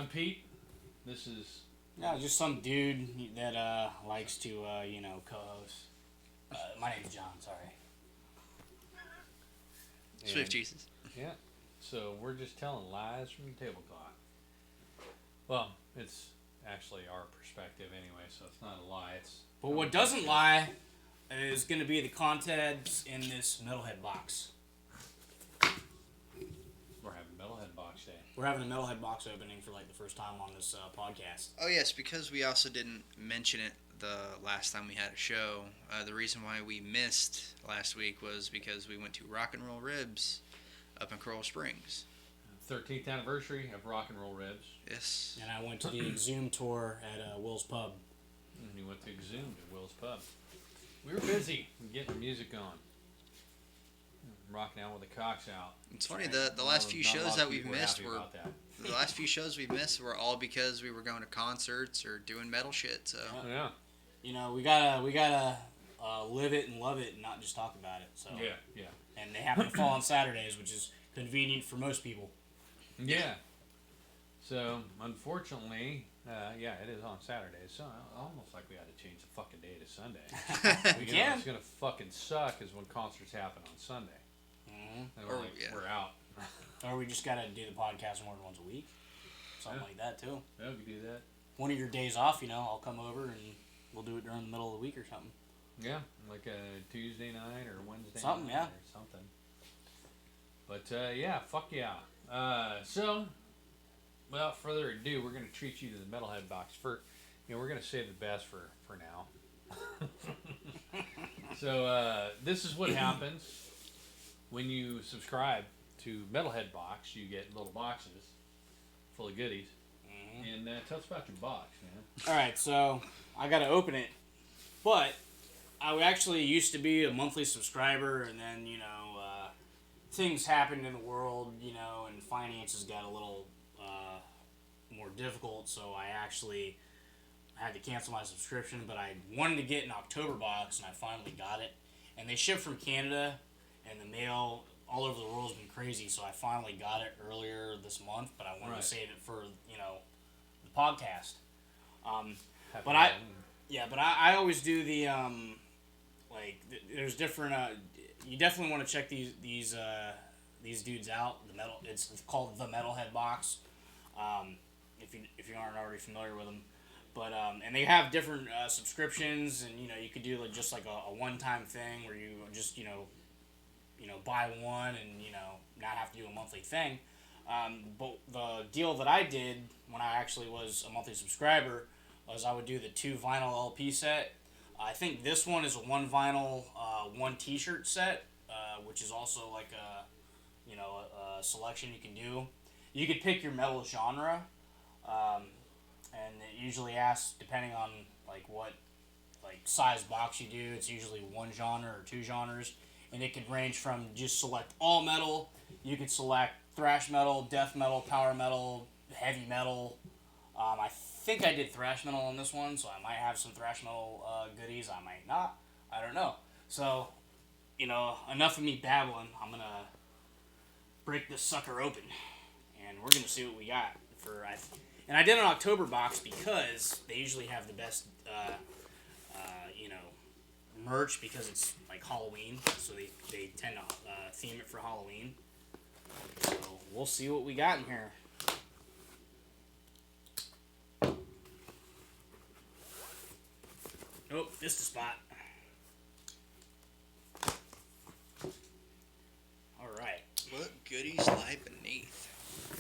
I'm Pete. This is... Yeah, just some dude that likes to, co-host. My name's John, sorry. Swift Jesus. Yeah. So we're just telling lies from the tablecloth. Well, it's actually our perspective anyway, so it's not a lie. But what doesn't lie is going to be the contents in this Metalhead box. We're having Metalhead Box Day. We're having a Metalhead box opening for the first time on this podcast. Oh yes, because we also didn't mention it the last time we had a show. The reason why we missed last week was because we went to Rock and Roll Ribs up in Coral Springs. 13th anniversary of Rock and Roll Ribs. Yes. And I went to the Exhume tour at Will's Pub. And we went to Exhumed at Will's Pub. We were busy getting the music on. Rocking out with the cocks out. It's funny, the last few shows that we've missed were the last few shows we've missed were all because we were going to concerts or doing metal shit. So yeah. You know, we gotta live it and love it and not just talk about it. So Yeah. And they happen to fall on Saturdays, which is convenient for most people. Yeah. So, unfortunately, it is on Saturdays. So, almost like we had to change the fucking day to Sunday. We You know can. what's going to fucking suck is when concerts happen on Sunday. Mm-hmm. And we're out. Or we just gotta do the podcast more than once a week. Something like that, too. Yeah, we can do that. One of your days off, I'll come over and we'll do it during the middle of the week or something. Yeah, like a Tuesday night or Wednesday something, night yeah. or something. But, fuck yeah. So, without further ado, we're going to treat you to the Metalhead box. We're going to save the best for now. So, this is what happens when you subscribe to Metalhead Box. You get little boxes full of goodies. Mm-hmm. And tell us about your box, man. Alright, so I gotta open it. But I actually used to be a monthly subscriber, and then, things happened in the world, and finances got a little more difficult, so I actually had to cancel my subscription, but I wanted to get an October box, and I finally got it. And they ship from Canada, and the mail all over the world has been crazy, so I finally got it earlier this month, but I wanted to save it for, the podcast. But I always do the, there's different, you definitely want to check these dudes out. It's called the Metalhead Box. If you aren't already familiar with them, but and they have different subscriptions, and you could do just like a one-time thing where you just buy one and not have to do a monthly thing. But the deal that I did when I actually was a monthly subscriber was I would do the 2 vinyl LP set. I think this one is a 1 vinyl, 1 T-shirt set, which is also like a selection you can do. You could pick your metal genre, and it usually asks depending on what size box you do. It's usually 1 genre or 2 genres, and it could range from just select all metal. You could select thrash metal, death metal, power metal, heavy metal. I think I did thrash metal on this one, so I might have some thrash metal goodies. I might not. I don't know. So, enough of me babbling. I'm going to break this sucker open, and we're going to see what we got. And I did an October box because they usually have the best, merch because it's like Halloween, so they tend to theme it for Halloween. So we'll see what we got in here. Oh, missed a spot. Alright. what goodies lie beneath?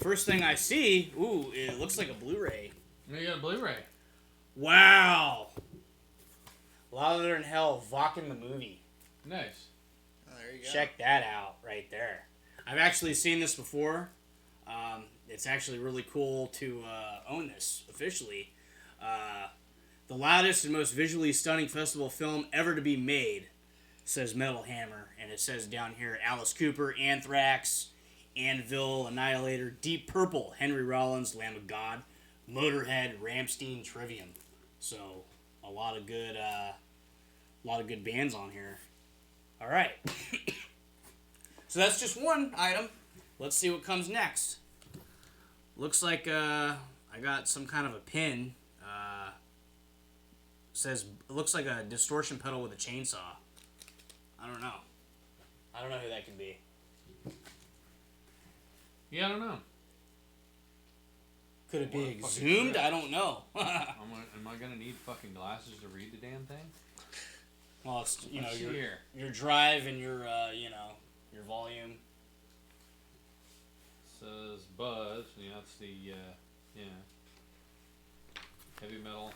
First thing I see, it looks like a Blu-ray. You got a Blu-ray. Wow! Louder Than Hell, Vakken the movie. Nice. Oh, there you go. Check that out right there. I've actually seen this before. It's actually really cool to own this officially. The loudest and most visually stunning festival film ever to be made, says Metal Hammer. And it says down here, Alice Cooper, Anthrax, Anvil, Annihilator, Deep Purple, Henry Rollins, Lamb of God, Motorhead, Rammstein, Trivium. So, a lot of good bands on here. All right. So that's just one item. Let's see what comes next. Looks like a I got some kind of a pin. Says it looks like a distortion pedal with a chainsaw. I don't know. I don't know who that could be. Yeah, I don't know. Could it be What a fucking exhumed? trip. I don't know. Am I gonna need fucking glasses to read the damn thing? Well, it's Let's see here. your drive and your your volume. Says Buzz. Yeah, that's the heavy metal.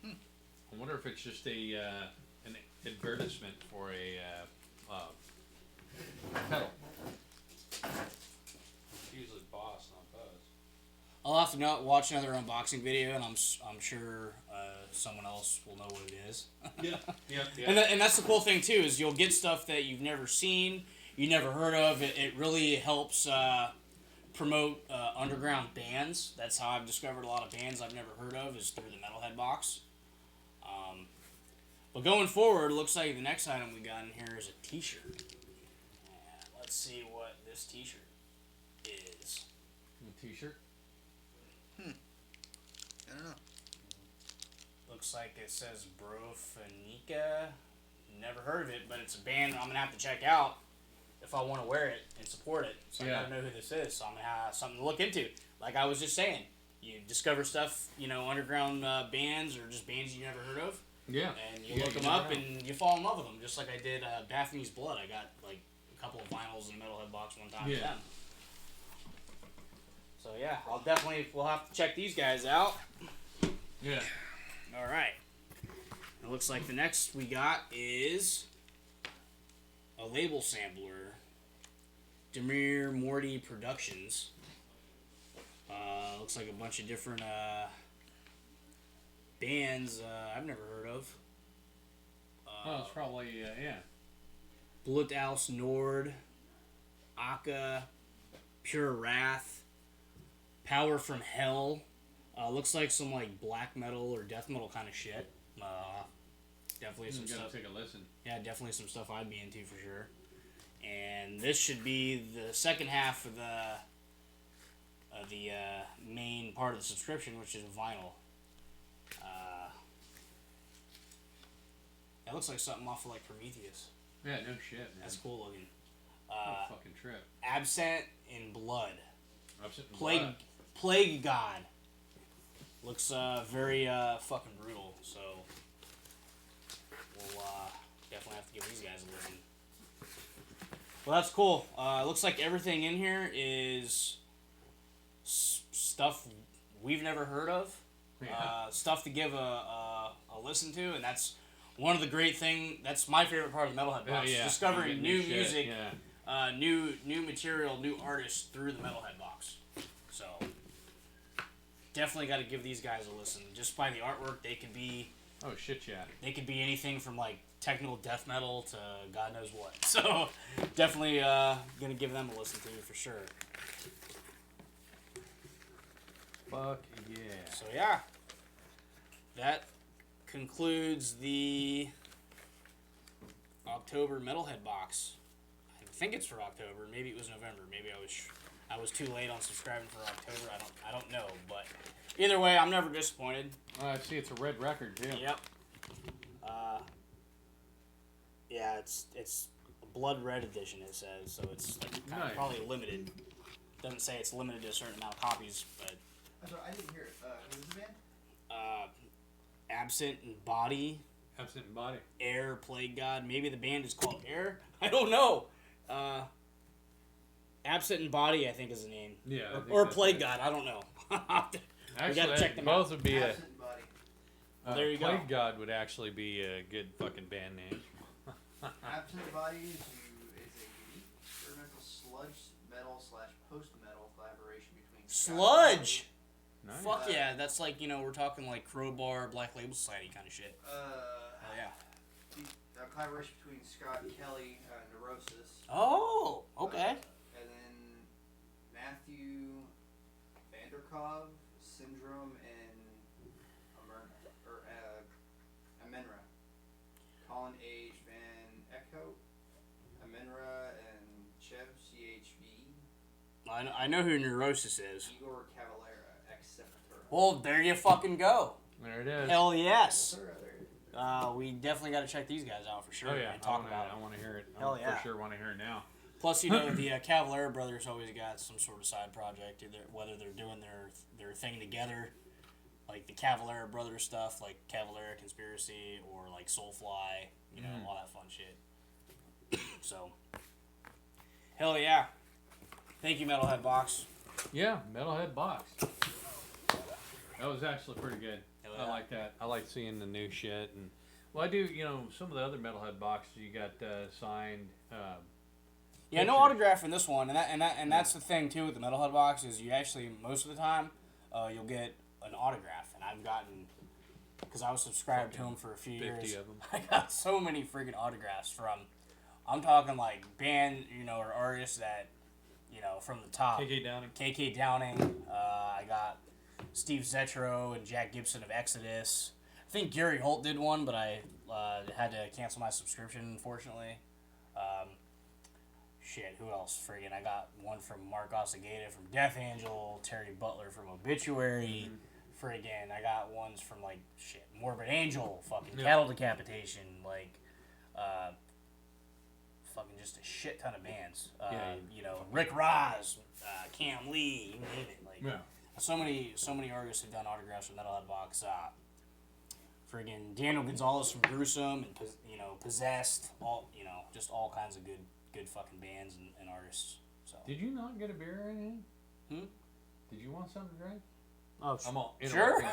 I wonder if it's just a an advertisement for a pedal. It's usually Boss, not Buzz. I'll have to watch another unboxing video, and I'm sure someone else will know what it is. Yeah. And that's the cool thing too, is you'll get stuff that you've never seen, you never heard of. It really helps promote underground bands. That's how I've discovered a lot of bands I've never heard of, is through the Metalhead box. But going forward, it looks like the next item we got in here is a t-shirt. And let's see what this t-shirt is. A t-shirt. I don't know. Looks like it says Brofanica. Never heard of it, but it's a band I'm going to have to check out if I want to wear it and support it. So Yeah. I got to know who this is. So I'm going to have something to look into. Like I was just saying, you discover stuff, underground bands or just bands you never heard of. Yeah. And you Yeah, look you them up never know. and you fall in love with them, just like I did Baphomet's Blood. I got like a couple of vinyls in the Metalhead box one time with Yeah. them. So yeah, we'll have to check these guys out. Yeah. All right. It looks like the next we got is a label sampler, Demir Morty Productions. Looks like a bunch of different bands I've never heard of. Oh, it's probably yeah. Blut aus Nord, Akka, Pure Wrath, Power from Hell. Looks like some like black metal or death metal kind of shit. Definitely some I'm gonna stuff. take a listen. Yeah, definitely some stuff I'd be into for sure. And this should be the second half of the main part of the subscription, which is vinyl. That looks like something off of like Prometheus. Yeah, no shit, man. That's cool looking. What a fucking trip. Absent in Blood. Upset and Plague God. Looks very fucking brutal, so we'll definitely have to give these guys a listen. Well, that's cool. Looks like everything in here is stuff we've never heard of. Yeah. Stuff to give a listen to, and that's one of the great things. That's my favorite part of the Metalhead box. Yeah. Discovering You new get shit, music, Yeah. new material, new artists through the Metalhead box. So definitely got to give these guys a listen. Just by the artwork, they could be Oh shit, yeah. anything from like technical death metal to God knows what. So definitely gonna give them a listen to for sure. Fuck yeah. So yeah, that concludes the October Metalhead box. I think it's for October. Maybe it was November. Maybe I was too late on subscribing for October. I don't know, but either way, I'm never disappointed. I see it's a red record too. Yep. Yeah, it's a blood red edition. It says so. It's like kind Nice. of probably limited. Doesn't say it's limited to a certain amount of copies, but I'm sorry, I didn't hear it. Who was the band? Absent and Body, Absent in body. Air, Plague God. Maybe the band is called Air. I don't know. Absent and Body, I think, is the name. Yeah. I think Or that's Plague it. God. I don't know. Actually, gotta check them both would be a. Absent Body. There you go. Plague God would actually be a good fucking band name. Absent Body is a unique experimental sludge metal / post metal collaboration between Sludge! Nice. Fuck yeah, that's like, we're talking like Crowbar, Black Label Society kind of shit. Oh, yeah. The collaboration between Scott Kelly, Neurosis. Oh, okay. And then Matthew Vanderkov, Syndrome, and Amenra. Colin H. Van Echo, Amenra, and Chev, CHV. I know who Neurosis is. Igor Cavalera, ex Sepultura. Well, there you fucking go. There it is. Hell yes. Sir, there. We definitely got to check these guys out for sure. Oh yeah, and talk about I them. want to hear it. Hell I yeah. for sure want to hear it now. Plus, you know, the Cavalera brothers always got some sort of side project, either whether they're doing their thing together, like the Cavalera brothers stuff, like Cavalera Conspiracy, or like Soulfly, you know, all that fun shit. So, hell yeah. Thank you, Metalhead Box. Yeah, Metalhead Box. That was actually pretty good. Hell I yeah. like that. I like seeing the new shit, and well, I do. You know, some of the other Metalhead boxes you got signed. Yeah, no Pictures. autograph in this one, and that's the thing too with the Metalhead Box is you actually most of the time you'll get an autograph, and I've gotten because I was subscribed to them for a few 50 years. of 'em. I got so many freaking autographs from. I'm talking like band, you know, or artists that, you know, from the top. KK Downing. KK Downing. I got Steve Zetro and Jack Gibson of Exodus. I think Gary Holt did one, but I had to cancel my subscription, unfortunately. Shit, who else? Friggin', I got one from Mark Ossagata from Death Angel, Terry Butler from Obituary. Friggin', I got ones from like shit, Morbid Angel, fucking Yeah. Cattle Decapitation, like fucking just a shit ton of bands. Yeah. You know, Rick Ross, Cam Lee, you name it. Like Yeah. so many artists have done autographs with Metalhead Box. Friggin' Daniel Gonzalez from Gruesome and you know Possessed, all you know, just all kinds of good fucking bands and artists. So Did you not get a beer or anything? Hmm? Did you want something to drink? oh I'm all sure.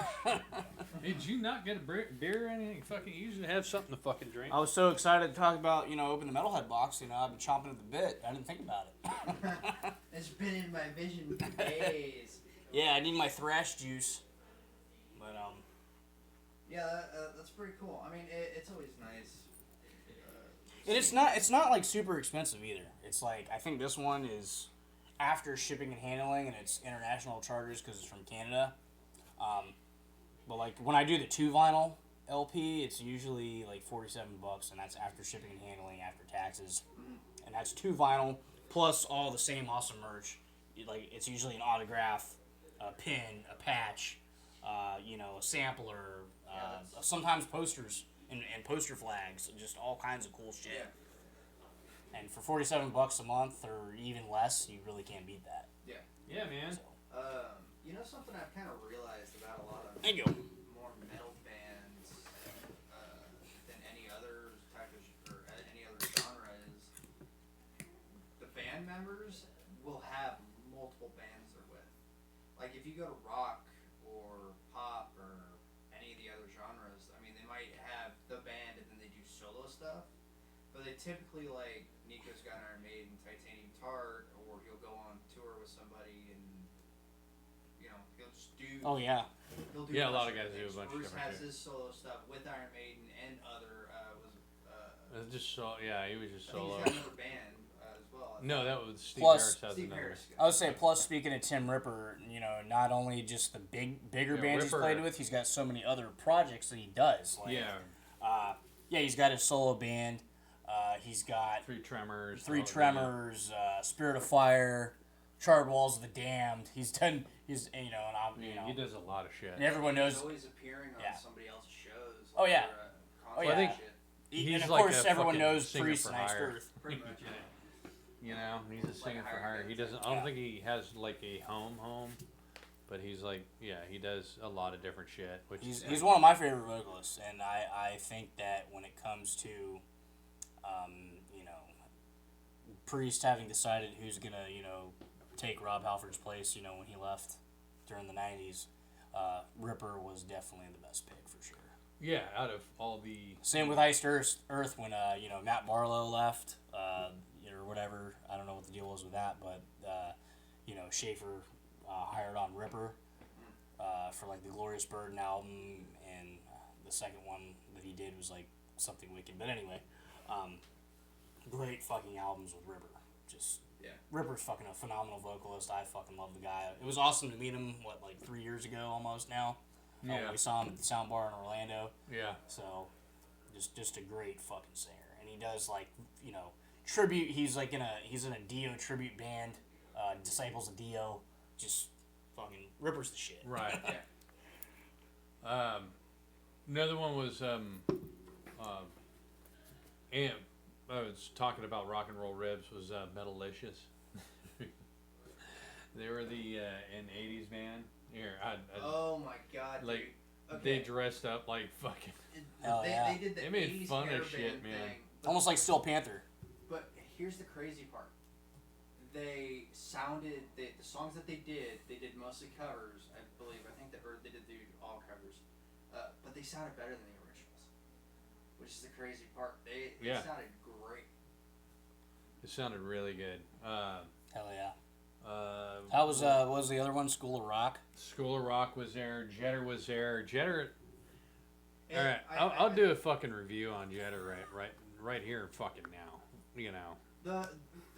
Did you not get a beer or anything? Fucking you usually have something to fucking drink. I was so excited to talk about, you know, open the Metalhead Box. You know, I've been chomping at the bit. I didn't think about it. It's been in my vision for days. Yeah, I need my thrash juice. But Yeah, that's pretty cool. I mean, it's always nice. and it's not like super expensive either. It's like I think this one is after shipping and handling, and it's international charges because it's from Canada. But like when I do the 2 vinyl LP, it's usually like $47, and that's after shipping and handling, after taxes, and that's 2 vinyl plus all the same awesome merch. Like it's usually an autograph, a pin, a patch, you know, a sampler, sometimes posters and poster flags, just all kinds of cool shit. Yeah. And for $47 a month or even less, you really can't beat that. Yeah, man. So, You know something I've kind of realized about a lot of thank you. more metal bands than any other type of or any other genre is the band members will have multiple bands they're with. Like if you go to rock or pop or any of the other genres, I mean they might have the band and then they do solo stuff, but they typically like Nico's got Iron Maiden, Titanium Tart, or he'll go on tour with somebody and you know he'll just do. Oh yeah. He'll do Yeah, a lot of different guys do a things. bunch of Bruce different has shit. his solo stuff with Iron Maiden and other It's just so yeah, he was just I think solo. he's got another band as well. No, that was Steve Plus- Harris has Steve another. Harris. I would say, plus speaking of Tim Ripper, you know, not only just the bigger Yeah, bands he's Ripper- played with, he's got so many other projects that he does. Like, Yeah, yeah, he's got his solo band. He's got Three Tremors. Three all that. Tremors, Spirit of Fire, Charred Walls of the Damned. He's you know, and I'm you Yeah, know, he does a lot of shit. and everyone He's knows. always appearing on Yeah. somebody else's shows. Oh, yeah. Or, Oh, yeah. I think- shit. He's And of like course, a everyone fucking knows singer Priest for and Iced hire. Earth. Pretty much. You know, he's a singer for hired hire. He gun doesn't. I Yeah. don't think he has like a home, but he's like, yeah, he does a lot of different shit. Which He's one of my favorite vocalists, and I think that when it comes to, you know, Priest having decided who's gonna, you know, take Rob Halford's place, you know, when he left during the '90s, Ripper was definitely the best pick for sure. yeah, out of all the Same with Iced Earth when you know, Matt Barlow left, or whatever. I don't know what the deal was with that, but you know, Schaefer hired on Ripper for like the Glorious Burden album, and the second one that he did was like Something Wicked. But anyway, great fucking albums with Ripper. Just Yeah. Ripper's fucking a phenomenal vocalist. I fucking love the guy. It was awesome to meet him. What, like 3 years ago almost now. Yeah. We saw him at the Sound Bar in Orlando. yeah. So, just a great fucking singer, and he does like, you know, tribute. He's in a Dio tribute band. Disciples of Dio, just fucking rippers the shit. Right. Yeah. Another one was and I was talking about rock and roll ribs was Metalicious. They were the an '80s band. Here, Oh my god, like dude. they Okay. dressed up like fucking. Oh, they, yeah. they did the They made 80s fun of hair shit, band man. thing, Almost like Steel Panther. but here's the crazy part. They sounded the songs that they did mostly covers, I believe. I think they did do all covers, but they sounded better than the originals, which is the crazy part. They Yeah. sounded great. It sounded really good. Hell yeah. How What was the other one? School of Rock. School of Rock was there. Jetter was there. Jetter. All And right, I'll do a fucking review on Jetter right here, fucking now. You know, The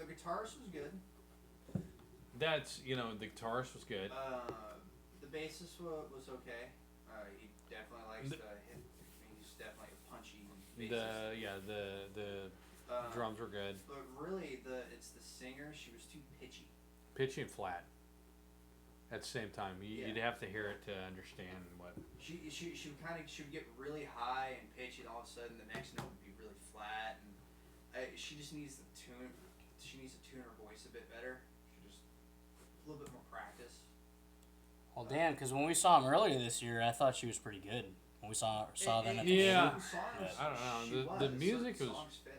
guitarist was good. that's the guitarist was good. The bassist was okay. He definitely likes to hit. I mean, he's definitely a punchy bassist. The drums were good. But really, it's the singer. She was too pitchy. Pitchy and flat. At the same time, you'd Yeah. have to hear it to understand what. She would get really high and pitchy, and all of a sudden the next note would be really flat. And she just needs to tune. She needs to tune her voice a bit better. She just a little bit more practice. Well, damn, because when we saw him earlier this year, I thought she was pretty good. When we saw them at the Yeah. game. Songs, I don't know. she The was. music Certain was- songs fit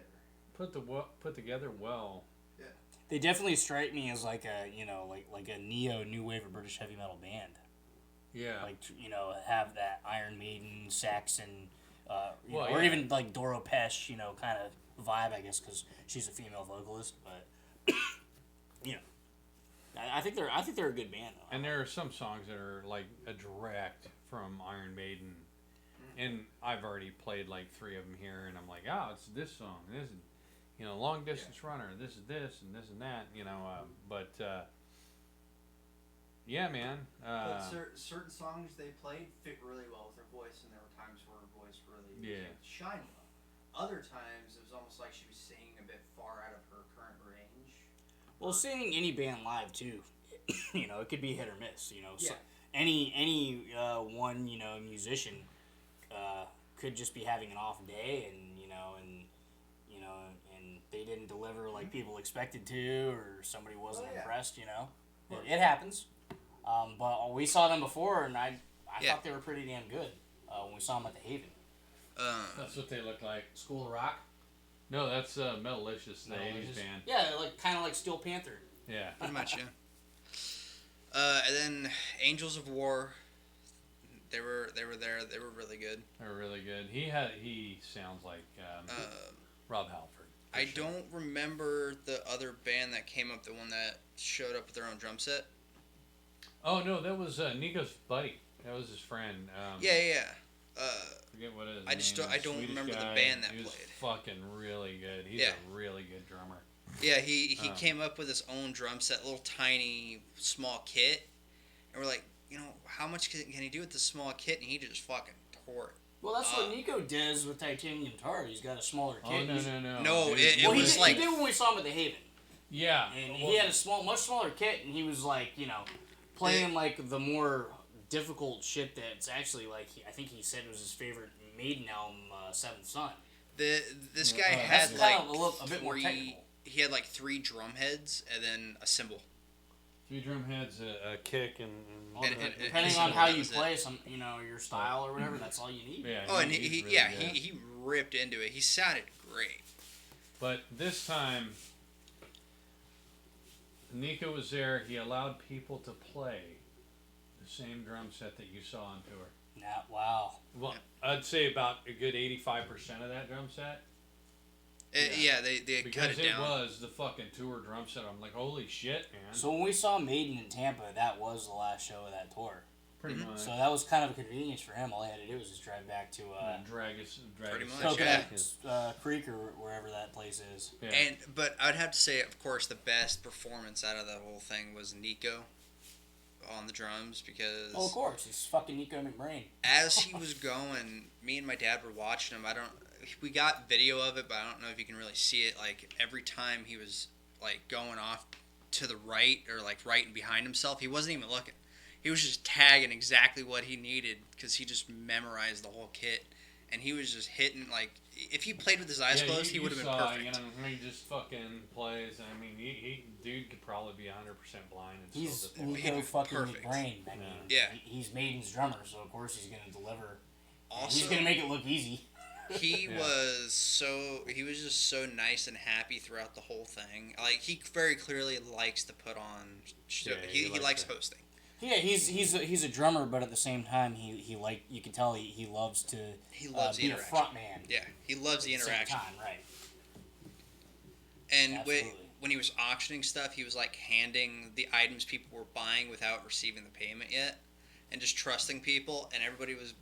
her. put together well. They definitely strike me as like a like a neo new wave of British heavy metal band. Yeah. Like have that Iron Maiden, Saxon, Well, or yeah. even like Doro Pesh, kind of vibe, I guess, because she's a female vocalist. But I think they're a good band though. And there are some songs that are like a direct from Iron Maiden, and I've already played like 3 of them here, and I'm like, oh, it's this song, this is, Long Distance Runner, this is this and this and that, but yeah, man. But certain songs they played fit really well with her voice, and there were times where her voice really didn't shine well. Other times it was almost like she was singing a bit far out of her current range. Well, seeing any band live too, it could be hit or miss. Yeah. So any one musician could just be having an off day, and and they didn't deliver like people expected to, or somebody wasn't Oh, yeah. impressed. It happens. But we saw them before, and I Yeah. thought they were pretty damn good when we saw them at the Haven. That's what they look like. School of Rock. No, that's Metalicious, the '80s Just- band. Yeah, they're kind of like Steel Panther. Yeah. Pretty much, yeah. And then Angels of War. They were there. They were really good. They're really good. He sounds like Rob Halford. for I sure. don't remember the other band that came up. The one that showed up with their own drum set. Oh no, that was Nico's buddy. That was his friend. Yeah. Forget what his I just name don't- I is. don't Swedish remember the guy. band that he was played. fucking really good. He's Yeah. a really good drummer. Yeah, he Um, came up with his own drum set, little tiny small kit, and we're like, how much can he do with this small kit? And he just fucking tore it. Well, that's what Nico does with Titanium Tar. He's got a smaller kit. Oh no He's- no. No, dude. it Well, was he like- did when we saw him at the Haven, Yeah. and well, he had a much smaller kit, and he was like, playing like the more difficult shit. That's actually like I think he said was his favorite Maiden album, Seventh Son. This guy that's had kind like of a bit more 3. technical. He had like 3 drum heads and then a cymbal. 3 drum heads, a kick, and Well, And- depending and on how that you was it. play, your style or whatever, that's all you need. yeah. Oh, and he's he really yeah, good. he ripped into it. He sounded great. But this time, Nico was there. He allowed people to play the same drum set that you saw on tour. Wow. Well, I'd say about a good 85% of that drum set. Yeah, they cut Because it it down. was the fucking tour drum set. I'm like, holy shit, man. So when we saw Maiden in Tampa, that was the last show of that tour. Pretty much. So that was kind of a convenience for him. All he had to do was just drive back to Pretty much, Coconut yeah. Creek or wherever that place is. Yeah. But I'd have to say, of course, the best performance out of the whole thing was Nico on the drums, because Oh, of course, it's fucking Nico McBrain. as he was going, me and my dad were watching him. We got video of it, but I don't know if you can really see it. Like every time he was like going off to the right or like right and behind himself. He wasn't even looking. He was just tagging exactly what he needed because he just memorized the whole kit, and he was just hitting like if he played with his eyes closed, he would have been perfect. You know, he just fucking plays. I mean, he dude could probably be 100% blind and He's still just He'd be Nico fucking perfect. McBrain. I mean, Yeah. he's Maiden's drummer, so of course he's gonna deliver. Also, He's gonna make it look easy. he Yeah. he was just so nice and happy throughout the whole thing. Like he very clearly likes to put on show. Yeah, he he likes likes it. hosting. Yeah, he's a drummer, but at the same time, he like you can tell he loves to He loves the be a interaction. front man. Yeah, he loves the At the same interaction. time, right? And Absolutely. when he was auctioning stuff, he was like handing the items people were buying without receiving the payment yet, and just trusting people. And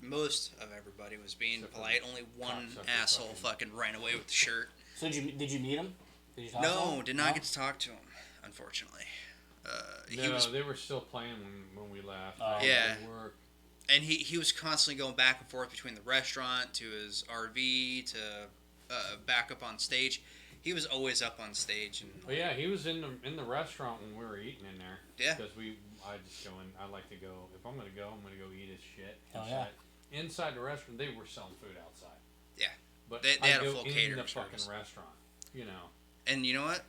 most of everybody was being Except for polite. Only one cocksucker asshole fucking ran away with the shirt. So did you meet him? Did you talk to No, him? did not get to talk to him, unfortunately. they were still playing when we left. Oh. Yeah. They were- And he was constantly going back and forth between the restaurant to his RV to back up on stage. He was always up on stage, and But yeah, he was in the restaurant when we were eating in there. Yeah. Because I just go in. I like to go. If I'm gonna go, I'm gonna go eat his shit. Hell inside. Inside the restaurant, they were selling food outside. Yeah. But They I had a go full in catering the fucking service. restaurant. You know. and you know what?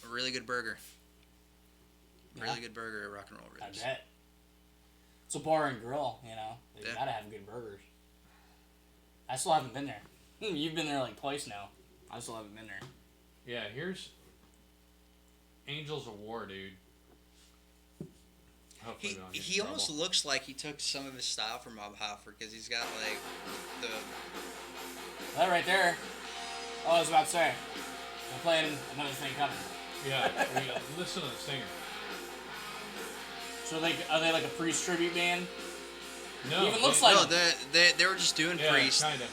A really good burger. Yeah. Really good burger at Rock and Roll I Ribs. bet. It's a bar and grill, you know. You Yeah. gotta have good burgers. I still haven't been there. You've been there like twice now. I still haven't been there. Yeah. Here's Angels of War, dude. Hopefully we don't get in He almost trouble. looks like he took some of his style from Bob Halford because he's got like the That right there. Oh, I was about to say. We're playing another thing coming. Yeah. Listen to the singer. So are they like a priest tribute band? No. He even looks they- like- no they were just doing Yeah, Priest. kind of.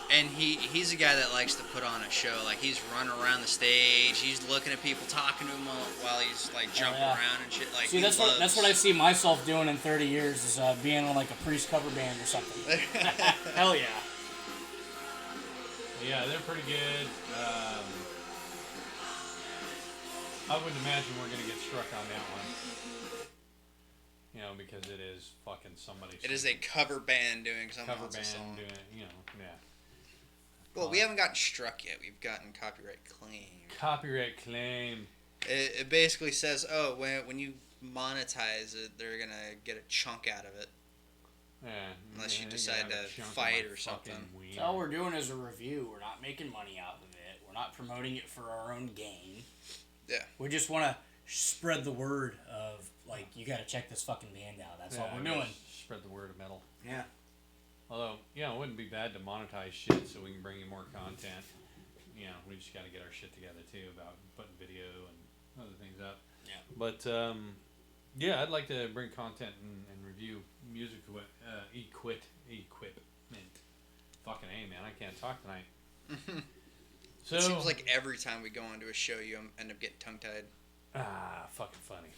And he's a guy that likes to put on a show. Like he's running around the stage, he's looking at people, talking to them while he's like jumping yeah. around and shit. Like See, he that's loves... what I see myself doing in 30 years is being on like a priest cover band or something. Hell yeah. Yeah, they're pretty good. I wouldn't imagine we're gonna get struck on that one. You know, because it is fucking somebody's. It is a cover band doing someone cover else's band song. doing, you know, yeah. Well, we haven't gotten struck yet. We've gotten copyright claim. Copyright claim. It basically says, oh, when you monetize it, they're gonna get a chunk out of it. Yeah. Unless you they decide have a to chunk of fight my or fucking something. wiener. All we're doing is a review. We're not making money out of it. We're not promoting it for our own gain. Yeah. We just want to spread the word of, like, you got to check this fucking band out. That's all Yeah, we're doing. Spread the word of metal. Yeah. Although, yeah, it wouldn't be bad to monetize shit so we can bring you more content. You know, we just got to get our shit together too about putting video and other things up. Yeah. But yeah, I'd like to bring content and review music equipment. Fucking A, man, I can't talk tonight. So It seems like every time we go onto a show, you end up getting tongue-tied. fucking funny.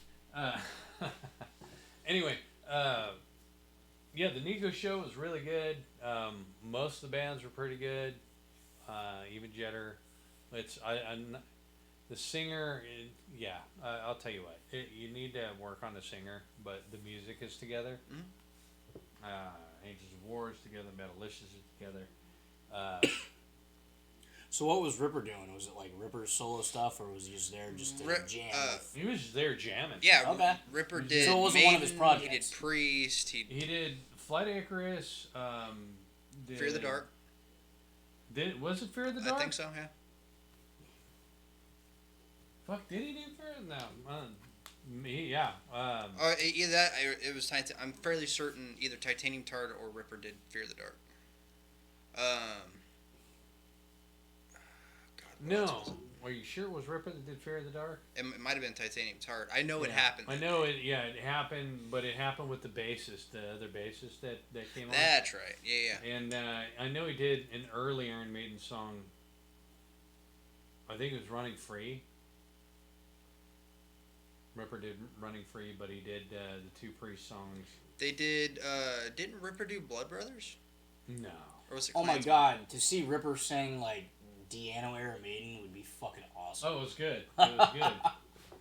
Anyway, yeah, the Nico show was really good. Most of the bands were pretty good. Even Jetter. The singer, I'll tell you what. You need to work on the singer, but the music is together. Angels of War is together. Metalicious is together. So what was Ripper doing? Was it like Ripper's solo stuff, or was he just there just to jam? He was just there jamming. Yeah, Okay. Ripper did. So it wasn't one of his Maiden, projects. He did Priest. He did Flight Icarus. Fear the Dark. Was it Fear of the Dark? I think so. Yeah. Fuck, did he do Fear? No. Yeah. It was. I'm fairly certain either Titanium Tart or Ripper did Fear the Dark. God, what else was No. it? Are you sure it was Ripper that did Fear of the Dark? It might have been Titanium Tart. I know it Yeah. happened. I know it. Yeah, it happened, but it happened with the bassist, the other bassist that came on. That's right. Yeah. And I know he did an early Iron Maiden song. I think it was Running Free. Ripper did Running Free, but he did the two Priest songs. They did. Didn't Ripper do Blood Brothers? No. Or was it? Oh my Klansman? god, to see Ripper sing like Deano era Maiden would be fucking awesome. Oh, it was good. It was good.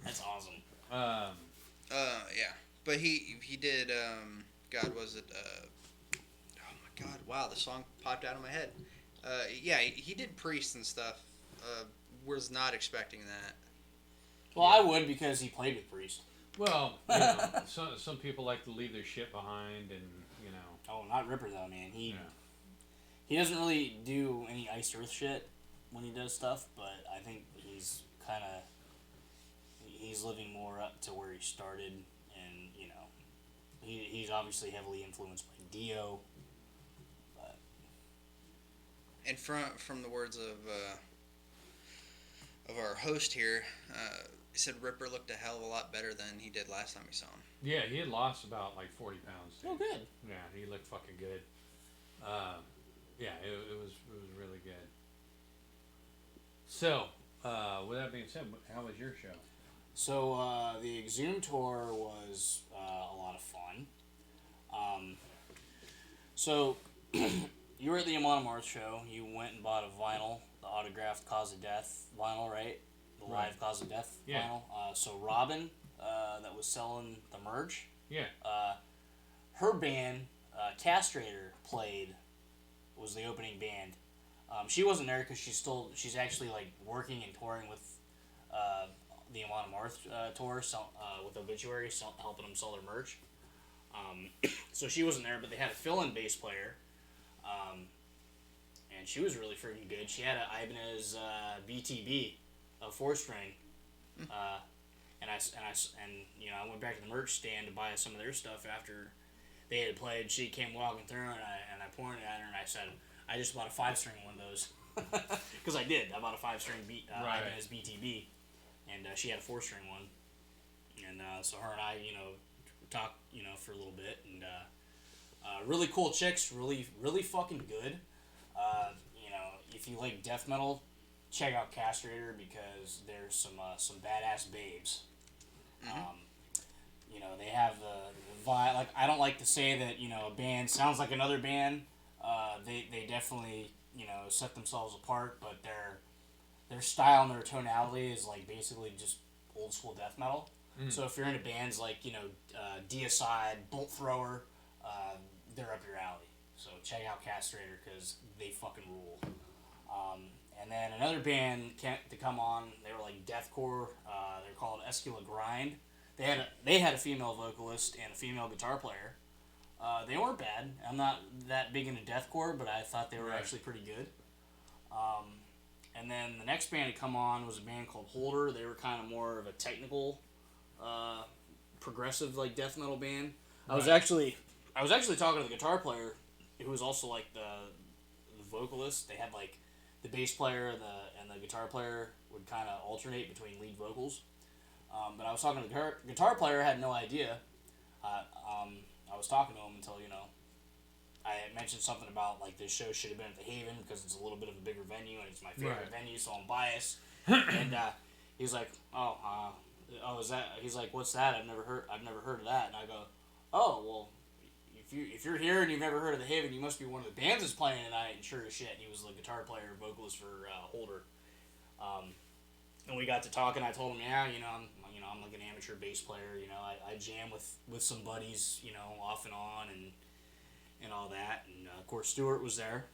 That's awesome. Yeah, but he did. God, was it? Oh my God! Wow, the song popped out of my head. Yeah, he did Priest and stuff. Was not expecting that. Well, I would because he played with Priest. Well, some people like to leave their shit behind, and Oh, not Ripper though, man. He yeah. he doesn't really do any Iced Earth shit when he does stuff, but I think he's living more up to where he started, and he's obviously heavily influenced by Dio. But And from the words of our host here, he said Ripper looked a hell of a lot better than he did last time we saw him. Yeah, he had lost about like 40 pounds. Too. oh, good. Yeah, he looked fucking good. Yeah, it was really good. So, with that being said, how was your show? So the Exhumed tour was a lot of fun. So you were at the Amon Amarth show. You went and bought a vinyl, the autographed Cause of Death vinyl, right? The Right. live Cause of Death Yeah. vinyl. So Robin, that was selling the merch, Yeah. her band, Castrator, was the opening band. She wasn't there because she's actually like working and touring with the Amon Amarth tour, with Obituary, helping them sell their merch. So she wasn't there, but they had a fill-in bass player, and she was really freaking good. She had an Ibanez BTB, a 4-string, and I went back to the merch stand to buy some of their stuff after they had played. She came walking through, and I pointed at her and I said, "I just bought a 5-string one of those," because I did. I bought a 5-string Right. Ibanez BTB, and she had a 4-string one, and so her and I, talked, for a little bit, and really cool chicks, really fucking good. If you like death metal, check out Castrator because there's some badass babes. They have the vibe. Like, I don't like to say that a band sounds like another band. They definitely set themselves apart, but their style and their tonality is like basically just old school death metal. So if you're into bands like Deicide, Bolt Thrower, they're up your alley. So check out Castrator because they fucking rule. And then another band to come on, they were like deathcore. They're called Escula Grind. They had a female vocalist and a female guitar player. They weren't bad. I'm not that big into deathcore, but I thought they were Right. actually pretty good. And then the next band to come on was a band called Holder. They were kind of more of a technical, progressive like death metal band. I was actually talking to the guitar player, who was also like the vocalist. They had like the bass player and the guitar player would kind of alternate between lead vocals. But I was talking to the guitar player, had no idea. I was talking to him until I had mentioned something about like this show should have been at the Haven because it's a little bit of a bigger venue and it's my favorite Right. venue, so I'm biased. And he was like, "Oh, is that?" He's like, "What's that? I've never heard of that." And I go, "Oh, well, if you're here and you've never heard of the Haven, you must be one of the bands that's playing tonight." And sure as shit, he was the guitar player, vocalist for Holder. And we got to talking. I told him, "Yeah, I'm like an amateur bass player. I jam with some buddies, off and on and all that." And of course, Stuart was there.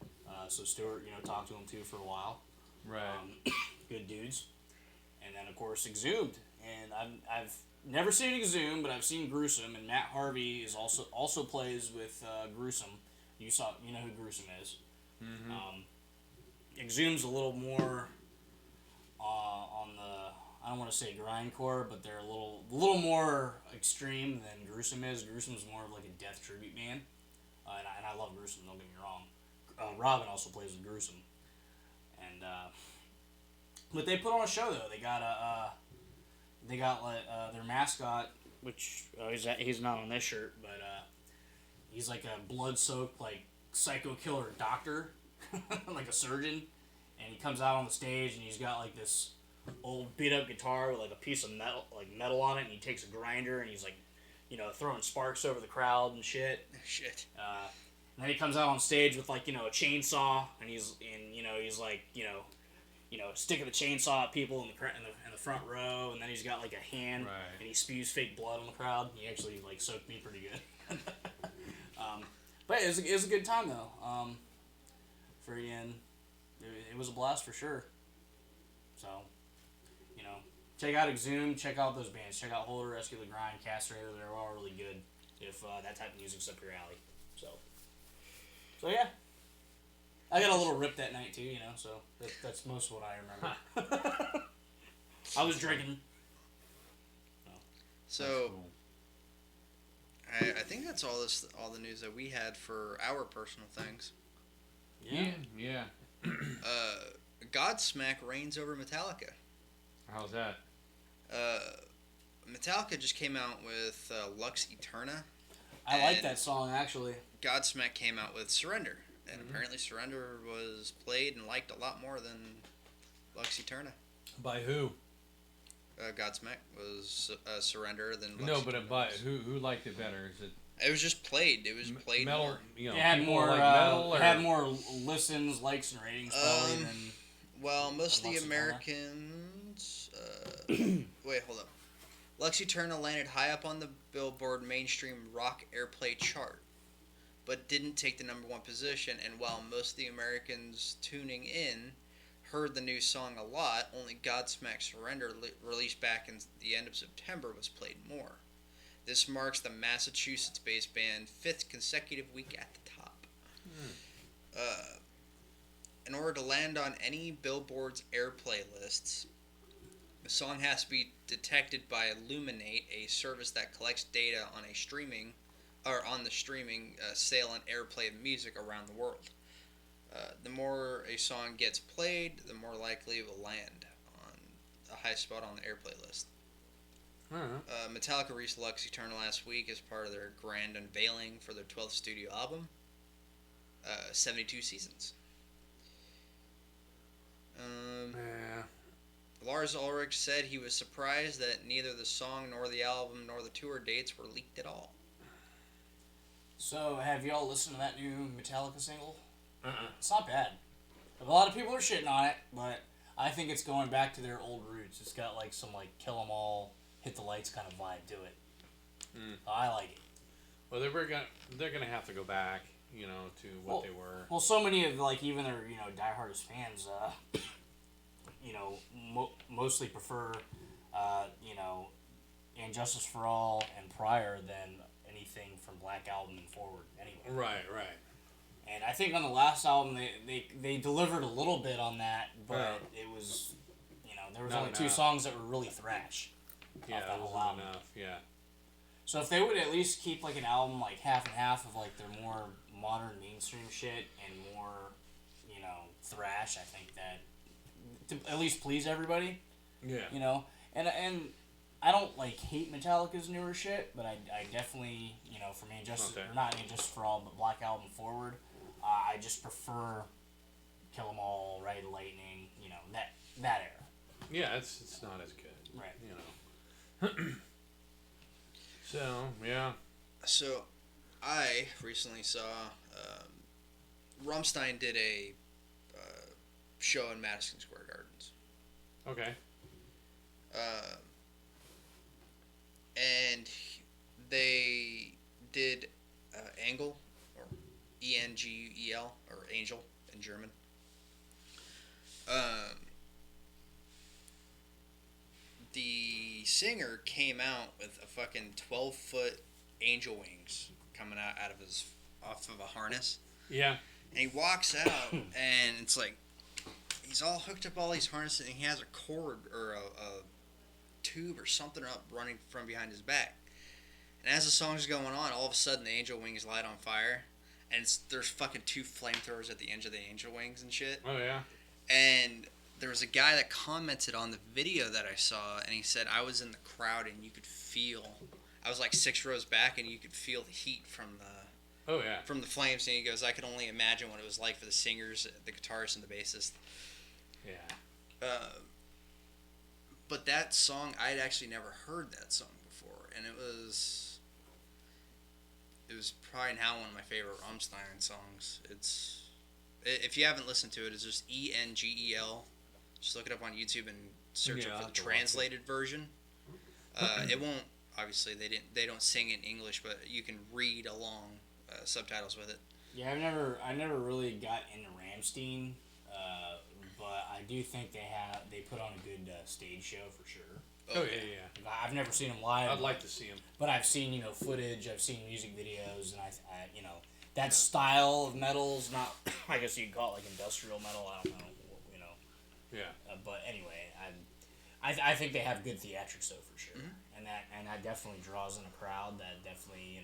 So Stuart, talked to him too for a while. Right. Good dudes. And then of course Exhumed, and I've never seen Exhumed, but I've seen Gruesome, and Matt Harvey is also plays with Gruesome. You know who Gruesome is. Exhumed's a little more on the, I don't want to say grindcore, but they're a little more extreme than Gruesome is. Gruesome's more of like a death tribute band, and I love Gruesome. Don't get me wrong. Robin also plays with Gruesome, and but they put on a show though. They got their mascot, which he's not on this shirt, but he's like a blood-soaked like psycho killer doctor, like a surgeon, and he comes out on the stage and he's got like this old beat up guitar with like a piece of metal on it, and he takes a grinder and he's like, throwing sparks over the crowd and shit. Shit. And then he comes out on stage with like a chainsaw, and he's like sticking the chainsaw at people in the front row, and then he's got like a hand, Right. and he spews fake blood on the crowd. He actually like soaked me pretty good. But it was a good time though. It was a blast for sure. So, check out Exhumed, check out those bands, check out Holder, Rescue the Grind, Castrator. They're all really good if that type of music's up your alley. So yeah. I got a little ripped that night too, so that's most of what I remember. I was drinking. So That's cool. I think that's all the news that we had for our personal things. Yeah. Godsmack reigns over Metallica. How's that? Metallica just came out with Lux Eterna. I like And that song actually. Godsmack came out with Surrender. And apparently Surrender was played and liked a lot more than Lux Eterna. By who? Godsmack was Surrender than Lux No, but Eterna by was. who liked it better? Is it It was just played. It was played metal? more. It It had people more like metal, or had more listens, likes, and ratings probably than. Well, most of the Lux Eterna. Americans. Wait, hold up. Lux Eterna landed high up on the Billboard mainstream rock airplay chart, but didn't take the number one position. And while most of the Americans tuning in heard the new song a lot, only Godsmack Surrender, released back in the end of September, was played more. This marks the Massachusetts-based band 5th consecutive week at the top. In order to land on any Billboard's airplay lists, the song has to be detected by Illuminate, a service that collects data on the streaming sale and airplay of music around the world. The more a song gets played, the more likely it will land on a high spot on the airplay list. Metallica released Lux Eterna last week as part of their grand unveiling for their 12th studio album, 72 Seasons. Yeah. Lars Ulrich said he was surprised that neither the song nor the album nor the tour dates were leaked at all. So have y'all listened to that new Metallica single? Uh-uh. It's not bad. A lot of people are shitting on it, but I think it's going back to their old roots. It's got like some like Kill 'Em All, Hit the Lights kind of vibe to it. I like it. Well, they're gonna have to go back, to what they were. Well, so many of like even their diehardest fans, mostly prefer And Justice for All and Prior than anything from Black Album and forward. Anyway. Right. And I think on the last album they delivered a little bit on that, but it was there was Not only two enough. songs that were really thrash. Yeah, that that whole wasn't album. enough. Yeah. So if they would at least keep like an album like half and half of like their more modern mainstream shit and more thrash, I think that to at least please everybody. Yeah. And I don't like hate Metallica's newer shit, but I definitely for me just Okay. not even just for all but Black Album forward, I just prefer Kill 'Em All, Ride the Lightning, that era. Yeah, it's not as good. Right. So yeah. So, I recently saw Rammstein did a show in Madison Square Gardens. Okay. And they did Engel, or Engel, or Angel in German. The singer came out with a fucking 12-foot angel wings coming out off of a harness. Yeah. And he walks out, and it's like, he's all hooked up all these harnesses, and he has a cord or a tube or something up running from behind his back. And as the song's going on, all of a sudden the angel wings light on fire, and there's fucking 2 flamethrowers at the end of the angel wings and shit. Oh yeah. And there was a guy that commented on the video that I saw, and he said, I was in the crowd, and you could feel, I was like 6 rows back, and you could feel the heat from Oh yeah. the flames. And he goes, I could only imagine what it was like for the singers, the guitarist, and the bassist. Yeah. But that song, I'd actually never heard that song before, and it was probably now one of my favorite Rammstein songs. If you haven't listened to it, it's just Engel. Just look it up on YouTube and search Yeah, I'll for have the to watch it. translated version. It won't obviously they don't sing in English, but you can read along subtitles with it. Yeah, I never really got into Rammstein, but I do think they put on a good stage show for sure. Oh yeah. I've never seen them live. I'd like to see him. But I've seen footage. I've seen music videos, and I that style of metal's not. I guess you could call it like industrial metal. I don't know. Yeah. But anyway, I think they have good theatrics though for sure, and that definitely draws in a crowd that definitely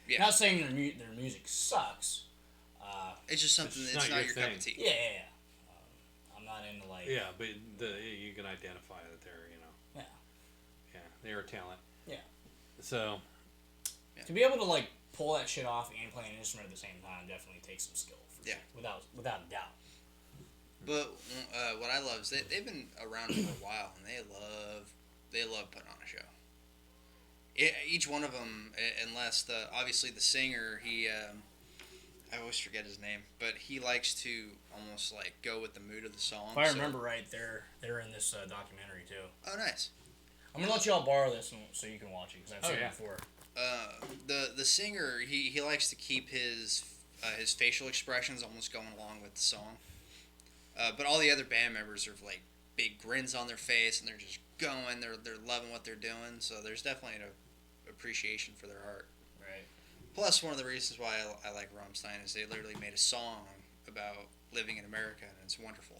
Yeah. Not saying their music sucks. It's just something It's that's not not your your cup thing. of tea. Yeah. I'm not into like. Yeah, but you can identify that they're Yeah. yeah, they're a talent. Yeah. So To be able to like pull that shit off and play an instrument at the same time definitely takes some skill. Yeah. Without a doubt. But what I love is they've been around for a while, and they love putting on a show. Each one of them, unless obviously the singer, I always forget his name, but he likes to almost like go with the mood of the song. If I remember right, they're in this documentary too. Oh, nice. I'm gonna let y'all borrow this so you can watch it because I've seen yeah. it before. The singer, he likes to keep his facial expressions almost going along with the song. But all the other band members are like big grins on their face, and they're just going. They're loving what they're doing. So there's definitely an appreciation for their art. Right. Plus, one of the reasons why I like Rammstein is they literally made a song about living in America, and it's wonderful.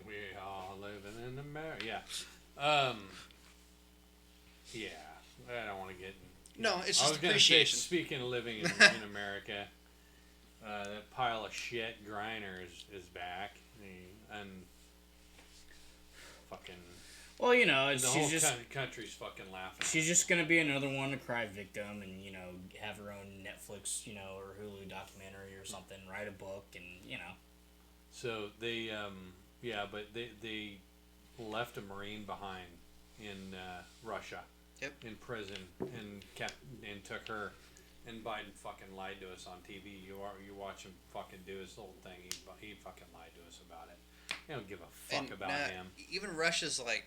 we all living in America. Yeah. Yeah. I don't want to get. No, it's I just was gonna say, appreciation. speaking of living in America, that pile of shit Griner is back, and fucking Well, the she's whole just country's fucking laughing. she's just gonna be another one to cry victim and have her own Netflix or Hulu documentary or something. Write a book and So they but they left a Marine behind in Russia. Yep. In prison and took her, and Biden fucking lied to us on TV. You watch him fucking do his little thing. He fucking lied to us about it. They don't give a fuck about him. Even Russia's like,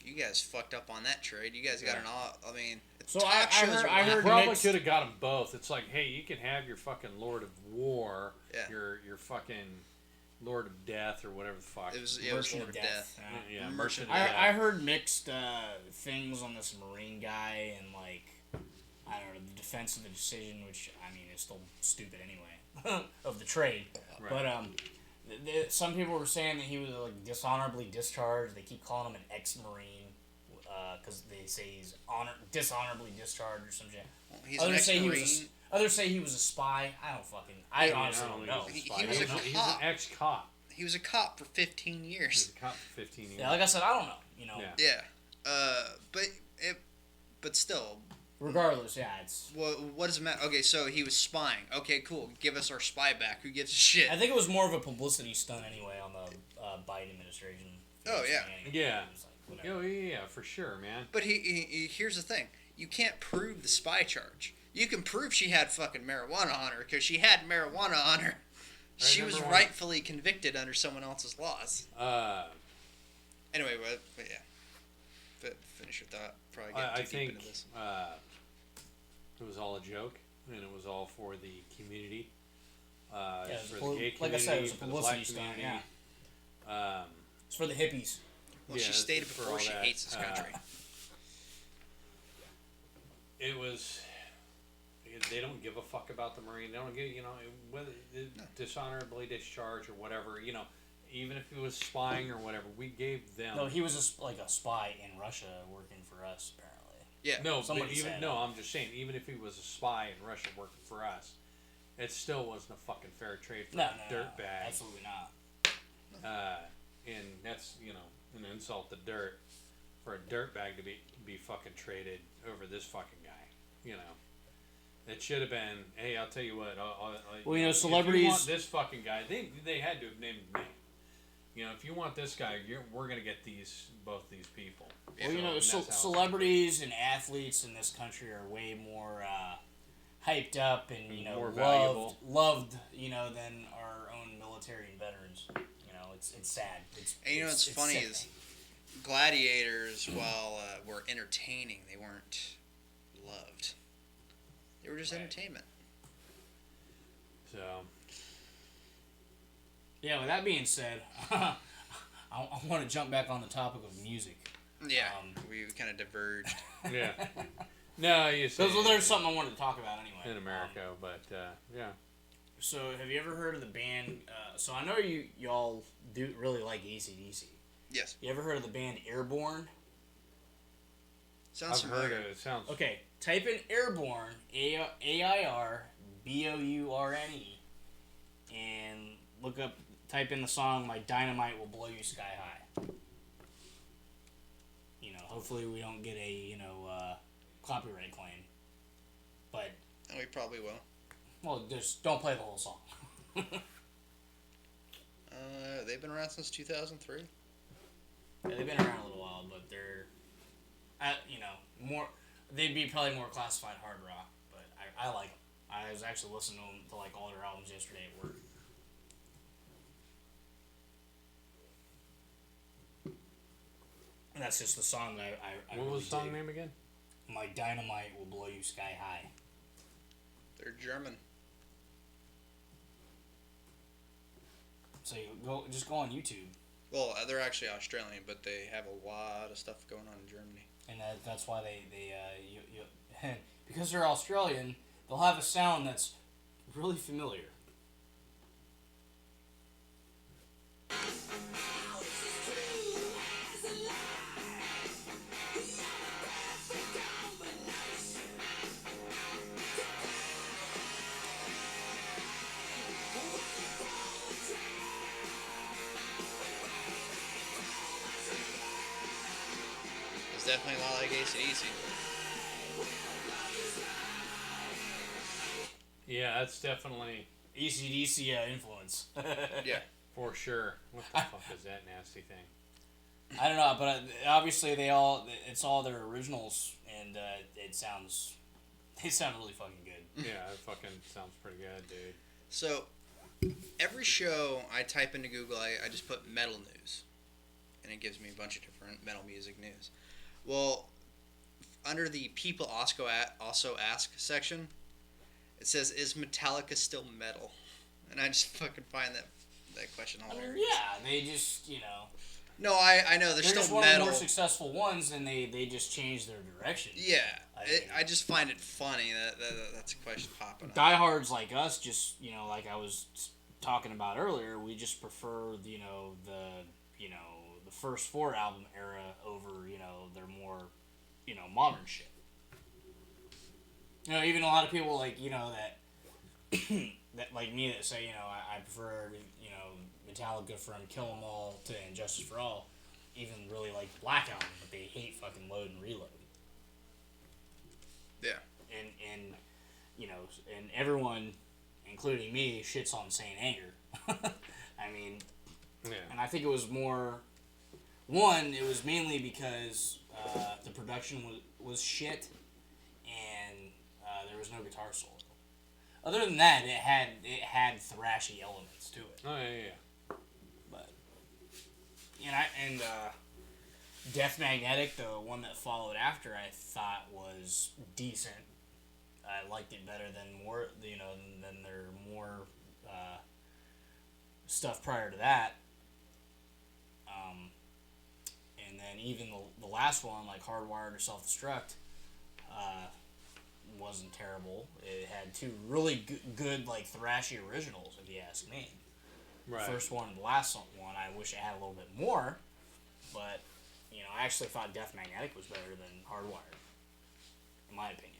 you guys fucked up on that trade. You guys got an all. I mean, So talk I shows heard- are I heard laughing. Probably mixed- could have got them both. It's like, hey, you can have your fucking Lord of War, Yeah. your fucking Lord of Death or whatever the fuck. It was Merchant Lord of Death. Yeah. Yeah, Merchant of Death. I heard mixed things on this Marine guy and like I don't know the defense of the decision, which I mean is still stupid anyway of the trade. Right. But some people were saying that he was like dishonorably discharged. They keep calling him an ex-Marine because they say he's dishonorably discharged or some shit. Well, he's an Others say he ex-Marine. was. Others say he was a spy. I honestly don't know. He's He was a he's cop. an ex-cop. He was a cop for 15 He's years. a cop for 15 years. Yeah, like I said, I don't know. Yeah. Yeah. But still, Regardless, yeah, it's. what does it matter? Okay, so he was spying. Okay, cool. Give us our spy back. Who gives a shit? I think it was more of a publicity stunt anyway on the Biden administration. Oh, yeah. Yeah. It was like, whatever. Yeah, for sure, man. But he here's the thing. You can't prove the spy charge. You can prove she had fucking marijuana on her because she had marijuana on her. She was remember when- rightfully convicted under someone else's laws. Anyway, but yeah. Finish your thought. Probably get I too deep think into this. it was all a joke, and it was all for the community. Yeah, it was for a the gay community, like I said, it was a for the black publicity stunt. community. Yeah, it's for the hippies. Well, yeah, she stated for before all she that, hates this country. It was. They don't give a fuck about the Marine. They don't give, whether dishonorably discharged or whatever. Even if he was spying or whatever, we gave them. No, he was like a spy in Russia working for us, apparently. Yeah. No, but Somebody even said. I'm just saying, even if he was a spy in Russia working for us, it still wasn't a fucking fair trade for No, a dirtbag. absolutely not. And that's an insult to dirt for a dirtbag to be fucking traded over this fucking guy. It should have been. Hey, I'll tell you what. Well, if you celebrities. want this fucking guy, they had to have named me. you know, if you want this guy, we're gonna get both these people. Well, you know, and that's how it's celebrities and athletes in this country are way more hyped up and you know more loved, valuable. loved you know than our own military and veterans. You know, it's sad. And you know what's funny sickening. is gladiators, while were entertaining, they weren't loved. They were just Right. entertainment. So Yeah, with that being said, I want to jump back on the topic of music. Yeah, Um, we kind of diverged. yeah, no, you see, Because there's something I wanted to talk about anyway. in America, but yeah, So, have you ever heard of the band? So, I know y'all do really like AC/DC. Yes, You ever heard of the band Airborne? sounds I've heard familiar. it. It sounds Okay, type in Airborne, AIRBOURNE, and type in the song "My Dynamite Will Blow You Sky High." You know, hopefully we don't get a copyright claim, but And we probably will. well, just don't play the whole song. They've been around since 2003. Yeah, they've been around a little while, but they're, more. They'd be probably more classified hard rock, but I like them. I was actually listening to like all their albums yesterday at work. And that's just the song that I what really was the song dig. name again? My Dynamite Will Blow You Sky High. They're German. So you just go on YouTube, Well, they're actually Australian, but they have a lot of stuff going on in Germany. and that's why because they're Australian, they'll have a sound that's really familiar. It's definitely a lot like AC/DC. Yeah, that's definitely AC/DC influence. Yeah. for sure. What the fuck is that nasty thing? I don't know, but obviously it's all their originals, and they sound really fucking good. Yeah, it fucking sounds pretty good, dude. So, every show I type into Google, I just put metal news. And it gives me a bunch of different metal music news. Well, under the People also Ask section, it says, is Metallica still metal? And I just fucking find that question I mean, hilarious. yeah, they just No, I know, they're they're still just one of the metal. more successful ones, and they just changed their direction. Yeah. I I just find it funny that's a question popping up. Diehards like us, just like I was talking about earlier, we just prefer the first 4 album era over their more modern shit. Even a lot of people like that that like me that say I prefer Metallica from Kill 'Em All to Injustice for All, even really like the Black Album, but they hate fucking Load and Reload. Yeah. And and everyone, including me, shits on Saint Anger. I mean, Yeah. and I think it was more. One, it was mainly because the production was shit, and there was no guitar solo. Other than that, it had thrashy elements to it. Oh yeah. But and Death Magnetic, the one that followed after, I thought was decent. I liked it better than than their more stuff prior to that. And then even the last one, like Hardwired or Self Destruct, wasn't terrible. It had 2 really good like thrashy originals, if you ask me. Right. First one and the last one, I wish it had a little bit more, but I actually thought Death Magnetic was better than Hardwired, in my opinion.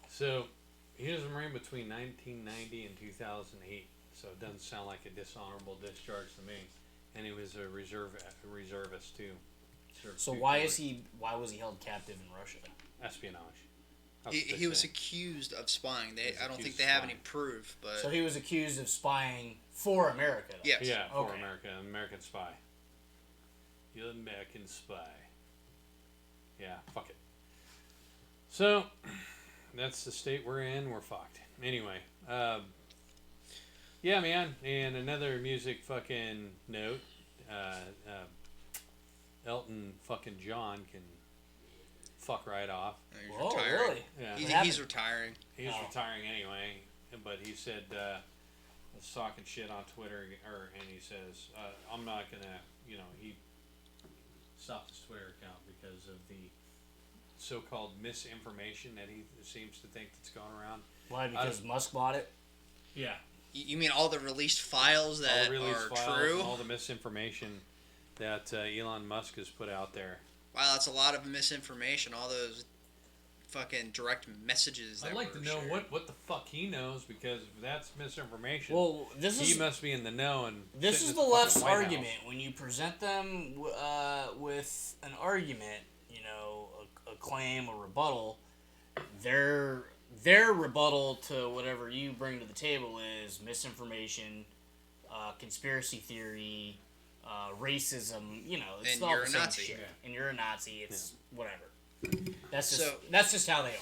So, he was a Marine between 1990 and 2008, so it doesn't sound like a dishonorable discharge to me. And he was a reservist too. Served So 2 why tours. was he held captive in Russia? Espionage. That's what they He was say. accused of spying. He was I don't think accused they of have any spying. proof, but So he was accused of spying for America. Though. yes. Yeah, for Okay. America, American spy. You're an American spy. Yeah, fuck it. So, that's the state we're in. We're fucked. Anyway, yeah, man. And another music fucking note. Elton fucking John can fuck right off. He's Whoa, retiring. really? Yeah. He's happened? retiring. He's Oh. retiring anyway, but he said was talking shit on Twitter, and he says, "I'm not gonna," he stopped his Twitter account because of the so-called misinformation that he seems to think that's going around. Why? Because Musk bought it. Yeah, You mean all the released files all that the release are files, true? and all the misinformation that Elon Musk has put out there. Wow, that's a lot of misinformation. All those fucking direct messages. That I'd like to were know shared. what the fuck he knows, because if that's misinformation, Well, this he is must be in the know. And this sitting is at the fucking left's White House. argument. When you present them with an argument, a claim, a rebuttal, their rebuttal to whatever you bring to the table is misinformation, conspiracy theory, racism. It's And all you're the a same Nazi. shit. Yeah. And you're a Nazi. It's whatever. That's So- just how they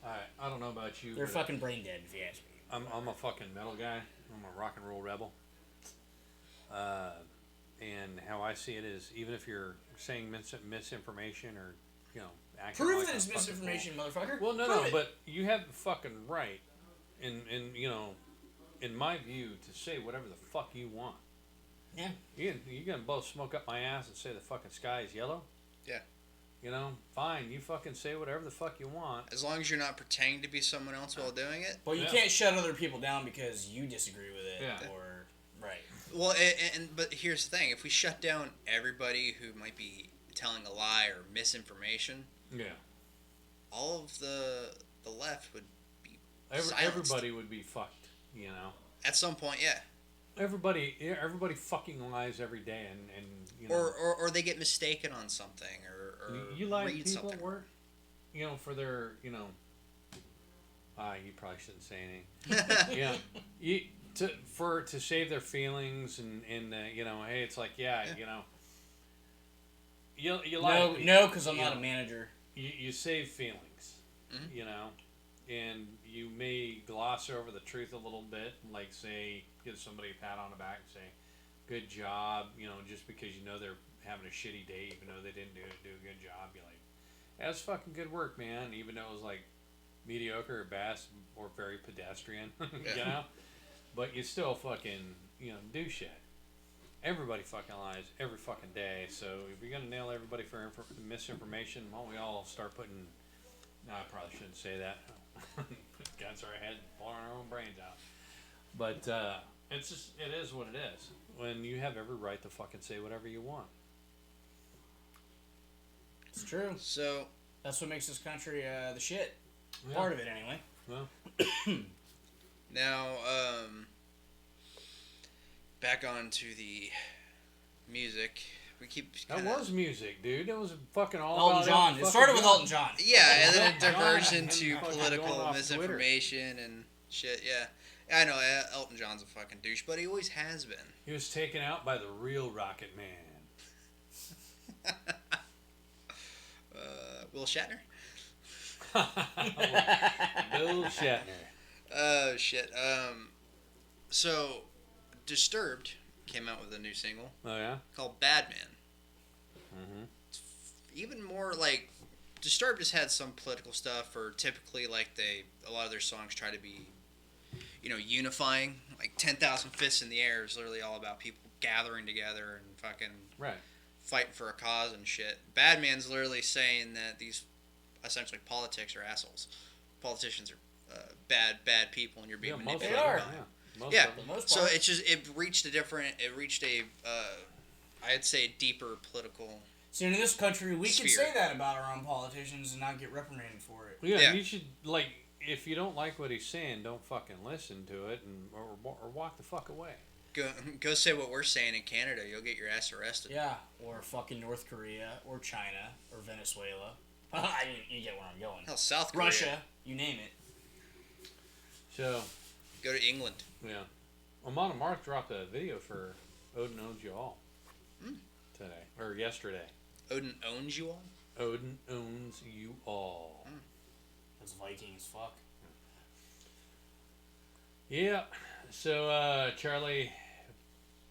are. I don't know about you. They're but fucking brain dead, if you ask me. I'm a fucking metal guy. I'm a rock and roll rebel. And how I see it is, even if you're saying misinformation or acting Prove like that a it's fucking misinformation, motherfucker. fool. Well, no, Prove no, it. but you have the fucking right, in my view, to say whatever the fuck you want. Yeah. You gonna blow smoke up my ass and say the fucking sky is yellow? Yeah. Fine. You fucking say whatever the fuck you want. As long as you're not pretending to be someone else while doing it. But you Yeah. can't shut other people down because you disagree with it, Yeah. or right. Well, but here's the thing: if we shut down everybody who might be telling a lie or misinformation, Yeah. all of the left would be silenced. Everybody would be fucked. At some point, yeah. Everybody fucking lies every day, and Or they get mistaken on something, or you lie to read people something. at work, for their, you probably shouldn't say anything. Yeah, to save their feelings and hey, it's like you lie. No, because I'm you not know, a manager. You save feelings, Mhm. and you may gloss over the truth a little bit, like say give somebody a pat on the back and say, "Good job," just because they're having a shitty day, even though they didn't do a good job. You're like, "That's fucking good work, man," even though it was like mediocre or best or very pedestrian, Yeah. But you still fucking do shit. Everybody fucking lies every fucking day. So if you're gonna nail everybody for misinformation, why don't we all start putting? No, I probably shouldn't say that. Guns our head, blowing our own brains out. But it is what it is. When you have every right to fucking say whatever you want. It's true. So That's what makes this country the shit. Yeah. Part of it, anyway. Well, now, back on to the music. We keep that kinda, was music, dude. That was fucking all Elton about John. It fucking started with John. Elton John. Yeah, and then it Elton John diverged and into fucking going political off misinformation and shit. Yeah, I know Elton John's a fucking douche, but he always has been. He was taken out by the real Rocket Man. Will Shatner. Bill Shatner. Oh shit. So Disturbed came out with a new single Oh yeah. called Bad Man. Mm-hmm. Even more like Disturbed has had some political stuff, or typically like a lot of their songs try to be, unifying. Like 10,000 Fists in the Air is literally all about people gathering together and fucking Right. fighting for a cause and shit. Bad Man's literally saying that these essentially politics are assholes. Politicians are bad people, and you're being most manipulated. They are. of them, yeah. Most Yeah. of them. The most So part. it reached a I'd say deeper political. See, in this country, we can Sphere. say that about our own politicians and not get reprimanded for it. Yeah, Yeah. you should if you don't like what he's saying, don't fucking listen to it or walk the fuck away. Go say what we're saying in Canada. You'll get your ass arrested. Yeah, or fucking North Korea, or China, or Venezuela. You get where I'm going. Hell, South Korea. Russia, you name it. So, Go to England. yeah. Amon Amarth dropped a video for Odin Owns You All today. Or yesterday. Odin owns you all. Odin Owns You All. That's Viking as fuck. Yeah. So, Charlie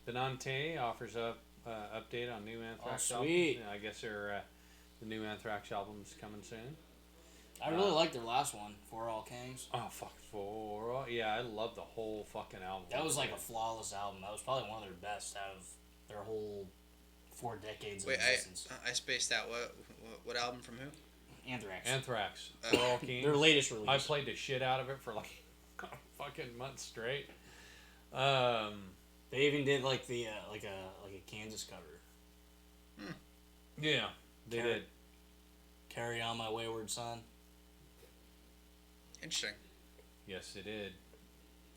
Benante offers up update on new Anthrax album. sweet. Yeah, I guess the new Anthrax album's coming soon. I really liked their last one, For All Kings. Oh, fuck. Yeah, I love the whole fucking album. That was like a flawless album. That was probably one of their best out of their whole 4 decades of Wait, existence. I spaced out. What album from who? Anthrax. Anthrax. For All Kings. Their latest release. I played the shit out of it for like a fucking month straight. They even did like the like a Kansas cover. Yeah, they Carry- did. Carry On My Wayward Son. Interesting. Yes, they did.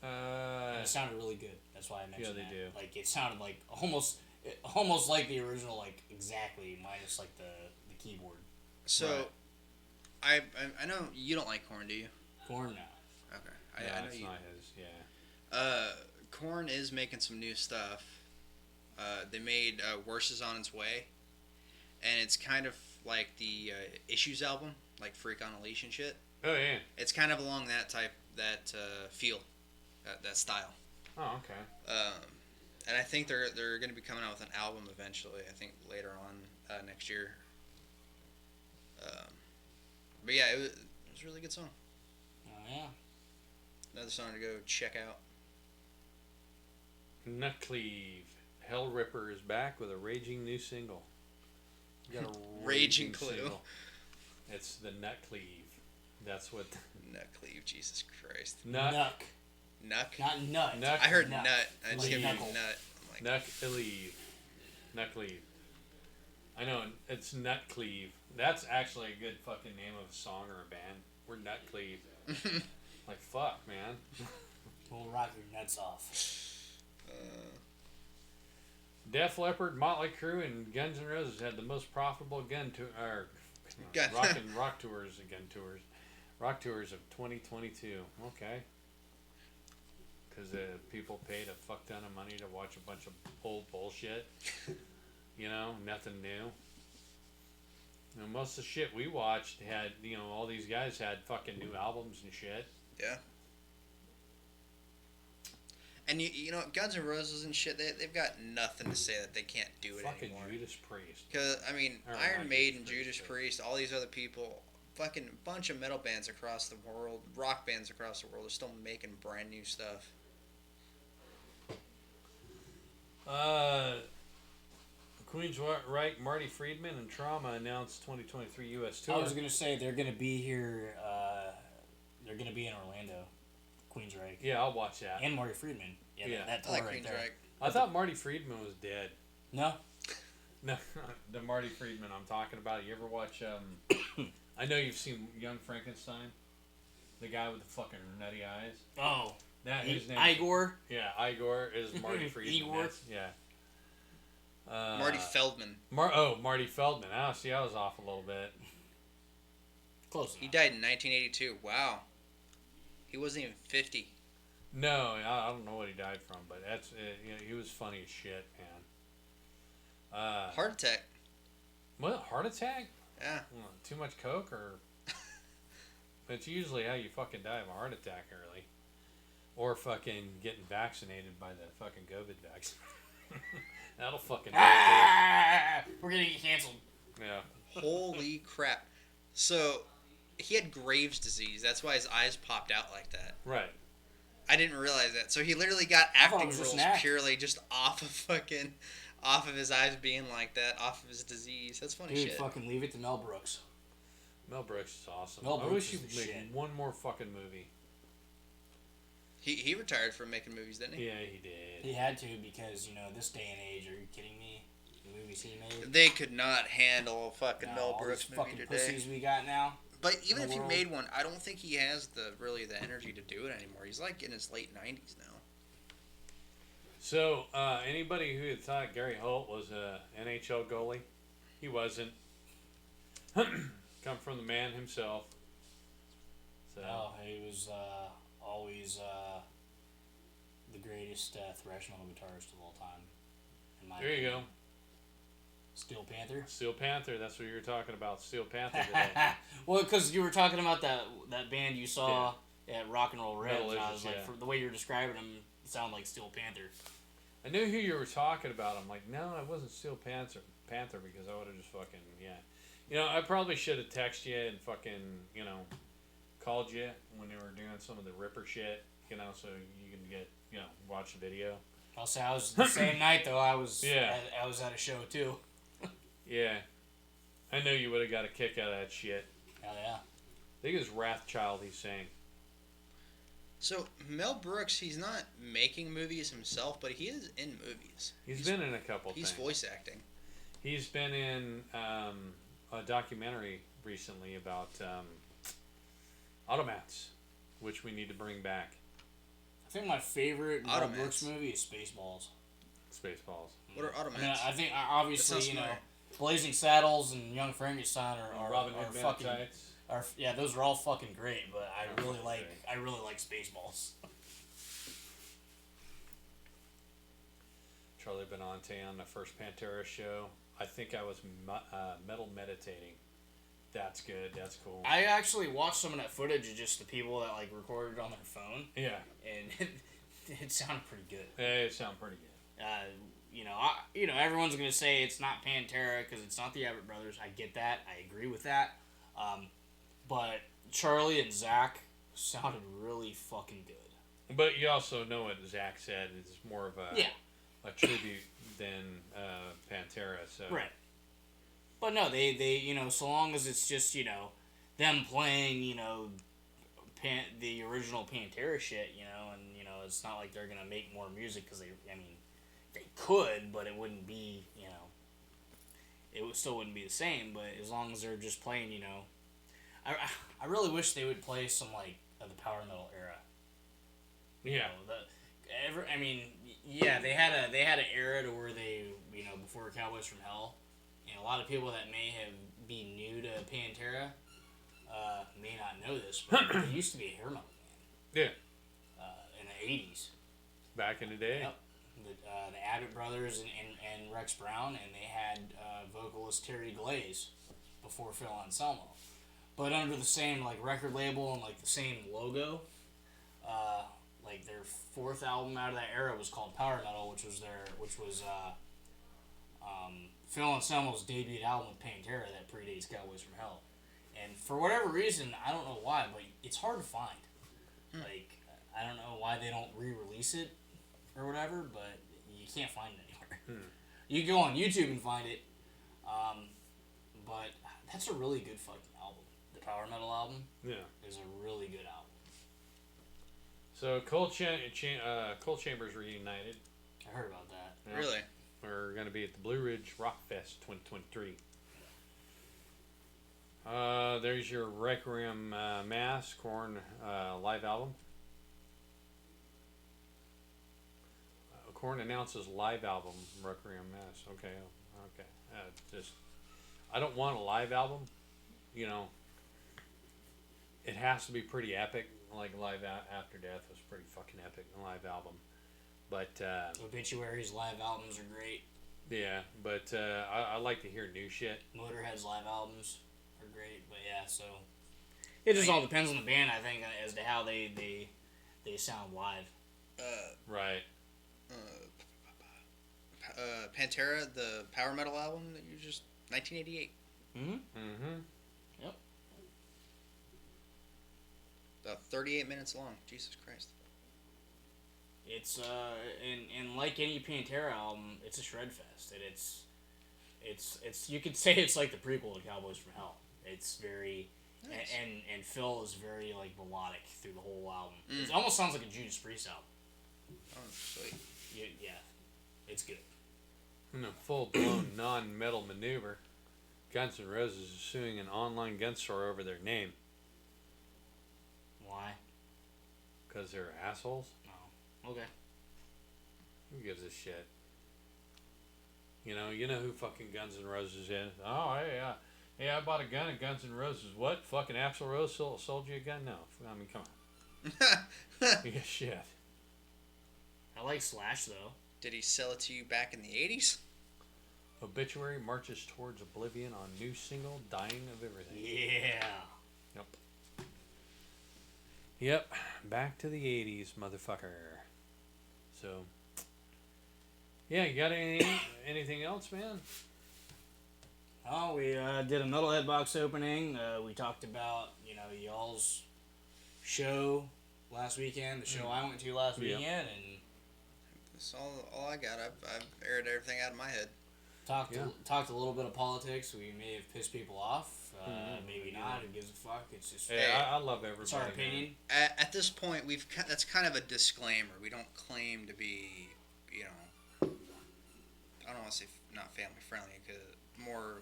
And it sounded really good. That's why I mentioned they that. do. Like it sounded like almost like the original, like exactly minus like the keyboard. So, I know you don't like Korn, do you? Korn now. Okay. Yeah, I know it's you. not his. Yeah. Korn is making some new stuff. They made Worse Is On Its Way, and it's kind of like the Issues album, like Freak on a Leash and shit. Oh yeah. It's kind of along that feel, that style. Oh okay. And I think they're going to be coming out with an album eventually. I think later on next year. But yeah, it was a really good song. Oh yeah. Another song to go check out. Nutcleave. Hell Ripper is back with a raging new single. You got a Raging Clue. single. It's the Nutcleave. That's what. Nutcleave, Jesus Christ. Nut. Nuck. Nuck? Not nut. Nuck. I heard Nuck. nut. I just Like kept hearing knuckle. nut. I'm like, Nutcleave. Nutcleave. I know, it's Nutcleave. That's actually a good fucking name of a song or a band. We're Nutcleave. Like, fuck, man. We'll rock your nuts off. Def Leppard, Motley Crue, and Guns N' Roses had the most profitable Gun- rock tours of 2022. Okay. Because people paid a fuck ton of money to watch a bunch of old bullshit. You know, nothing new. You know, most of the shit we watched had, you know, all these guys had fucking new albums and shit. yeah. And you know, Guns N' Roses and shit, they've got nothing to say that they can't do it Fucking anymore. Judas Priest. Because, I mean, Or Iron not Maiden, Judas Judas Priest, Priest, all these other people, fucking bunch of metal bands across the world, rock bands across the world are still making brand new stuff. Queen's Right, Marty Friedman and Trauma announced 2023 U.S. tour. I was gonna say they're gonna be here. They're gonna be in Orlando, Queensryche, Yeah, I'll watch that. and Marty Friedman. Yeah, Yeah. that I tour like right there. Queensryche. I thought Marty Friedman was dead. No, No, the Marty Friedman I'm talking about. You ever watch? I know you've seen Young Frankenstein, the guy with the fucking nutty eyes. oh, That his name. Igor. Yeah, Igor is Marty Friedman. Igor. That's- Yeah. Marty Feldman. Marty Feldman. Oh, see, I was off a little bit. Close He enough. died in 1982. Wow. He wasn't even 50. No, I don't know what he died from, but that's you know, he was funny as shit, man. Heart attack. What, heart attack? Yeah. Well, too much coke, or it's usually how you fucking die of a heart attack early, or fucking getting vaccinated by the fucking COVID vaccine. That'll fucking We're gonna get canceled. yeah. Holy crap. So, he had Graves' disease. That's why his eyes popped out like that. Right. I didn't realize that. So he literally got I thought it acting was just roles an act. purely just off of his eyes being like that, off of his disease. That's funny Dude, shit. fucking leave it to Mel Brooks. Mel Brooks is awesome. Mel I Brooks wish he is would the make shit. one more fucking movie. He retired from making movies, didn't he? Yeah, he did. He had to because this day and age. Are you kidding me? The movies he made. They could not handle a fucking No, Mel all Brooks these movie fucking today. pussies we got now. But even in the if he world. made one, I don't think he has the energy to do it anymore. He's like in his late 90s now. So, anybody who had thought Gary Holt was a NHL goalie, he wasn't. Come from the man himself. So Oh, he was always the greatest thrash metal guitarist of all time. In my there you go. opinion. Steel Panther. Steel Panther. That's what you were talking about. Steel Panther today. Well, because you were talking about that band you saw at Rock and Roll Reds, Metal and I Lizards, was like, yeah. for the way you're describing them, it sounded like Steel Panther. I knew who you were talking about. I'm like, no, it wasn't Steel Panther because I would have just fucking, yeah. You know, I probably should have texted you and fucking, you know, called you when they were doing some of the Ripper shit, you know, so you can get, you know, watch the video. I'll say I was the same night though. I was Yeah. I was at a show too. Yeah. I knew you would have got a kick out of that shit. Hell yeah. I think it was Wrathchild he's saying. So Mel Brooks, he's not making movies himself, but he is in movies. He's been in a couple He's things. voice acting. He's been in a documentary recently about Automats, which we need to bring back. I think my favorite Mel Automats. Brooks movie is Spaceballs. Spaceballs. What are Automats? I mean, I think obviously sounds you know, familiar. Blazing Saddles and Young Frankenstein are Robin are Hood Men fucking Tights. are yeah, those are all fucking great. But They're fucking great. I really like Spaceballs. Charlie Benante on the first Pantera show. I think I was metal meditating. That's good. That's cool. I actually watched some of that footage of just the people that like recorded on their phone, Yeah. and it sounded pretty good. It sounded pretty good. You know, everyone's gonna say it's not Pantera because it's not the Everett Brothers. I get that. I agree with that. But Charlie and Zach sounded really fucking good. But you also know what Zach said. It's more of a tribute than Pantera. So Right. But no, they you know, so long as it's just, you know, them playing, you know, the original Pantera shit, you know, and, you know, it's not like they're going to make more music because they could, but it wouldn't be, you know, still wouldn't be the same, but as long as they're just playing, you know, I really wish they would play some, like, of the power metal era. You Yeah. know, they had an era to where they, you know, before Cowboys from Hell, and a lot of people that may have been new to Pantera may not know this, but they used to be a hair metal band. Yeah. In the 80s. Back in the day. Yep. The Abbott brothers and Rex Brown, and they had vocalist Terry Glaze before Phil Anselmo. But under the same like record label and like the same logo, like their fourth album out of that era was called Power Metal, which was Phil Anselmo's debut album with Pantera that predates Cowboys from Hell. And for whatever reason, I don't know why, but it's hard to find. Like, I don't know why they don't re-release it or whatever, but you can't find it anywhere. You can go on YouTube and find it, but that's a really good fucking album. The Power Metal album Yeah. is a really good album. So Cold Chambers reunited. I heard about that. Yeah. Really? We're going to be at the Blue Ridge Rock Fest 2023. There's your Requiem Mass Korn live album. Korn announces live album Requiem Mass. Okay. I don't want a live album. You know, it has to be pretty epic. Like Live After Death was pretty fucking epic. A live album. But Obituaries live albums are great. yeah, but I like to hear new shit. Motorhead's live albums are great, but yeah, so it just all depends on the band, I think, as to how they sound live. Right. Pantera, the power metal album that you just 1988. Mm-hmm. Mm-hmm. Yep. About 38 minutes long. Jesus Christ. It's and like any Pantera album, it's a shred fest, and it's you could say it's like the prequel to Cowboys from Hell. It's very Nice. and Phil is very like melodic through the whole album. It almost sounds like a Judas Priest album. Oh, sweet. Yeah, it's good. In a full-blown non-metal maneuver, Guns N' Roses is suing an online gun store over their name Why? because they're assholes. No. Okay. Who gives a shit? You know who fucking Guns N' Roses is? Oh, hey, Hey, I bought a gun at Guns N' Roses. What? Fucking Axl Rose sold you a gun? No. I mean, come on. Yeah, shit. I like Slash though. Did he sell it to you back in the 80s? Obituary marches towards oblivion on new single, Dying of Everything. Yeah. Yep. Yep. Back to the 80s, motherfucker. So, yeah, you got anything else, man? Oh, we did a Metalhead box opening. We talked about, y'all's show last weekend, the show I went to last Yeah. weekend, and That's all I got. I've aired everything out of my head. talked a little bit of politics. We may have pissed people off. Maybe not. Who gives a fuck? It's just Hey, I love everybody. it's our man. opinion. At this point, that's kind of a disclaimer. We don't claim to be, I don't want to say not family friendly, because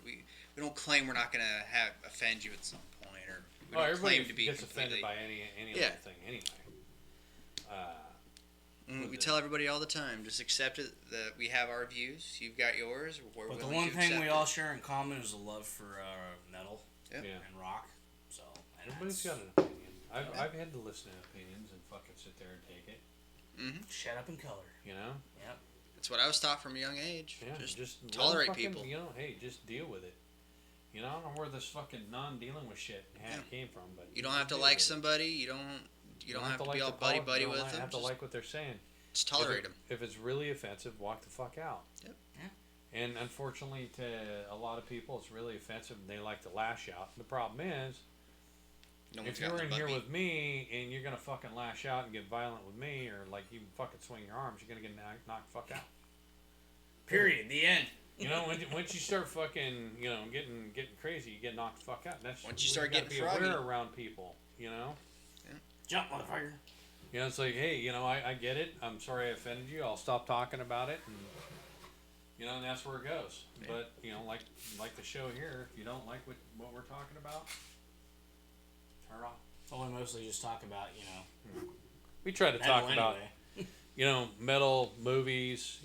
we don't claim we're not gonna offend you at some point, or we don't Everybody claim to be gets offended by any Yeah. little thing anyway. We tell everybody all the time, just accept it that we have our views. You've got yours. We're But the willing one to thing accept we it. all share in common is a love for metal Yep. Yeah. and rock. So and Everybody's that's- got an opinion. I've had to listen to opinions and fucking sit there and take it. shut up and color. You know? Yep. That's what I was taught from a young age. Yeah. Just let 'em tolerate fucking, people. Hey, just deal with it. I don't know where this fucking non-dealing with shit came from, but You don't have to deal like with it. somebody. You don't have to like be all the buddy poli- buddy you don't with them. have to like what they're saying. Just tolerate them. If it's really offensive, walk the fuck out. Yep. Yeah. And unfortunately, to a lot of people, it's really offensive, and they like to lash out. The problem is, No one's if you're got in the here butt with me and you're gonna fucking lash out and get violent with me, or like even fucking swing your arms, you're gonna get knocked the fuck out. Period. The end. Once you start fucking, getting crazy, you get knocked the fuck out. And that's Once you we start gotta getting be aware froggy. around people. Jump, motherfucker. It's like, hey, I get it. I'm sorry I offended you. I'll stop talking about it, and and that's where it goes. Yeah. But like the show here, if you don't like what we're talking about, turn it off. Well, we mostly just talk about We try to metal talk about anyway. metal movies.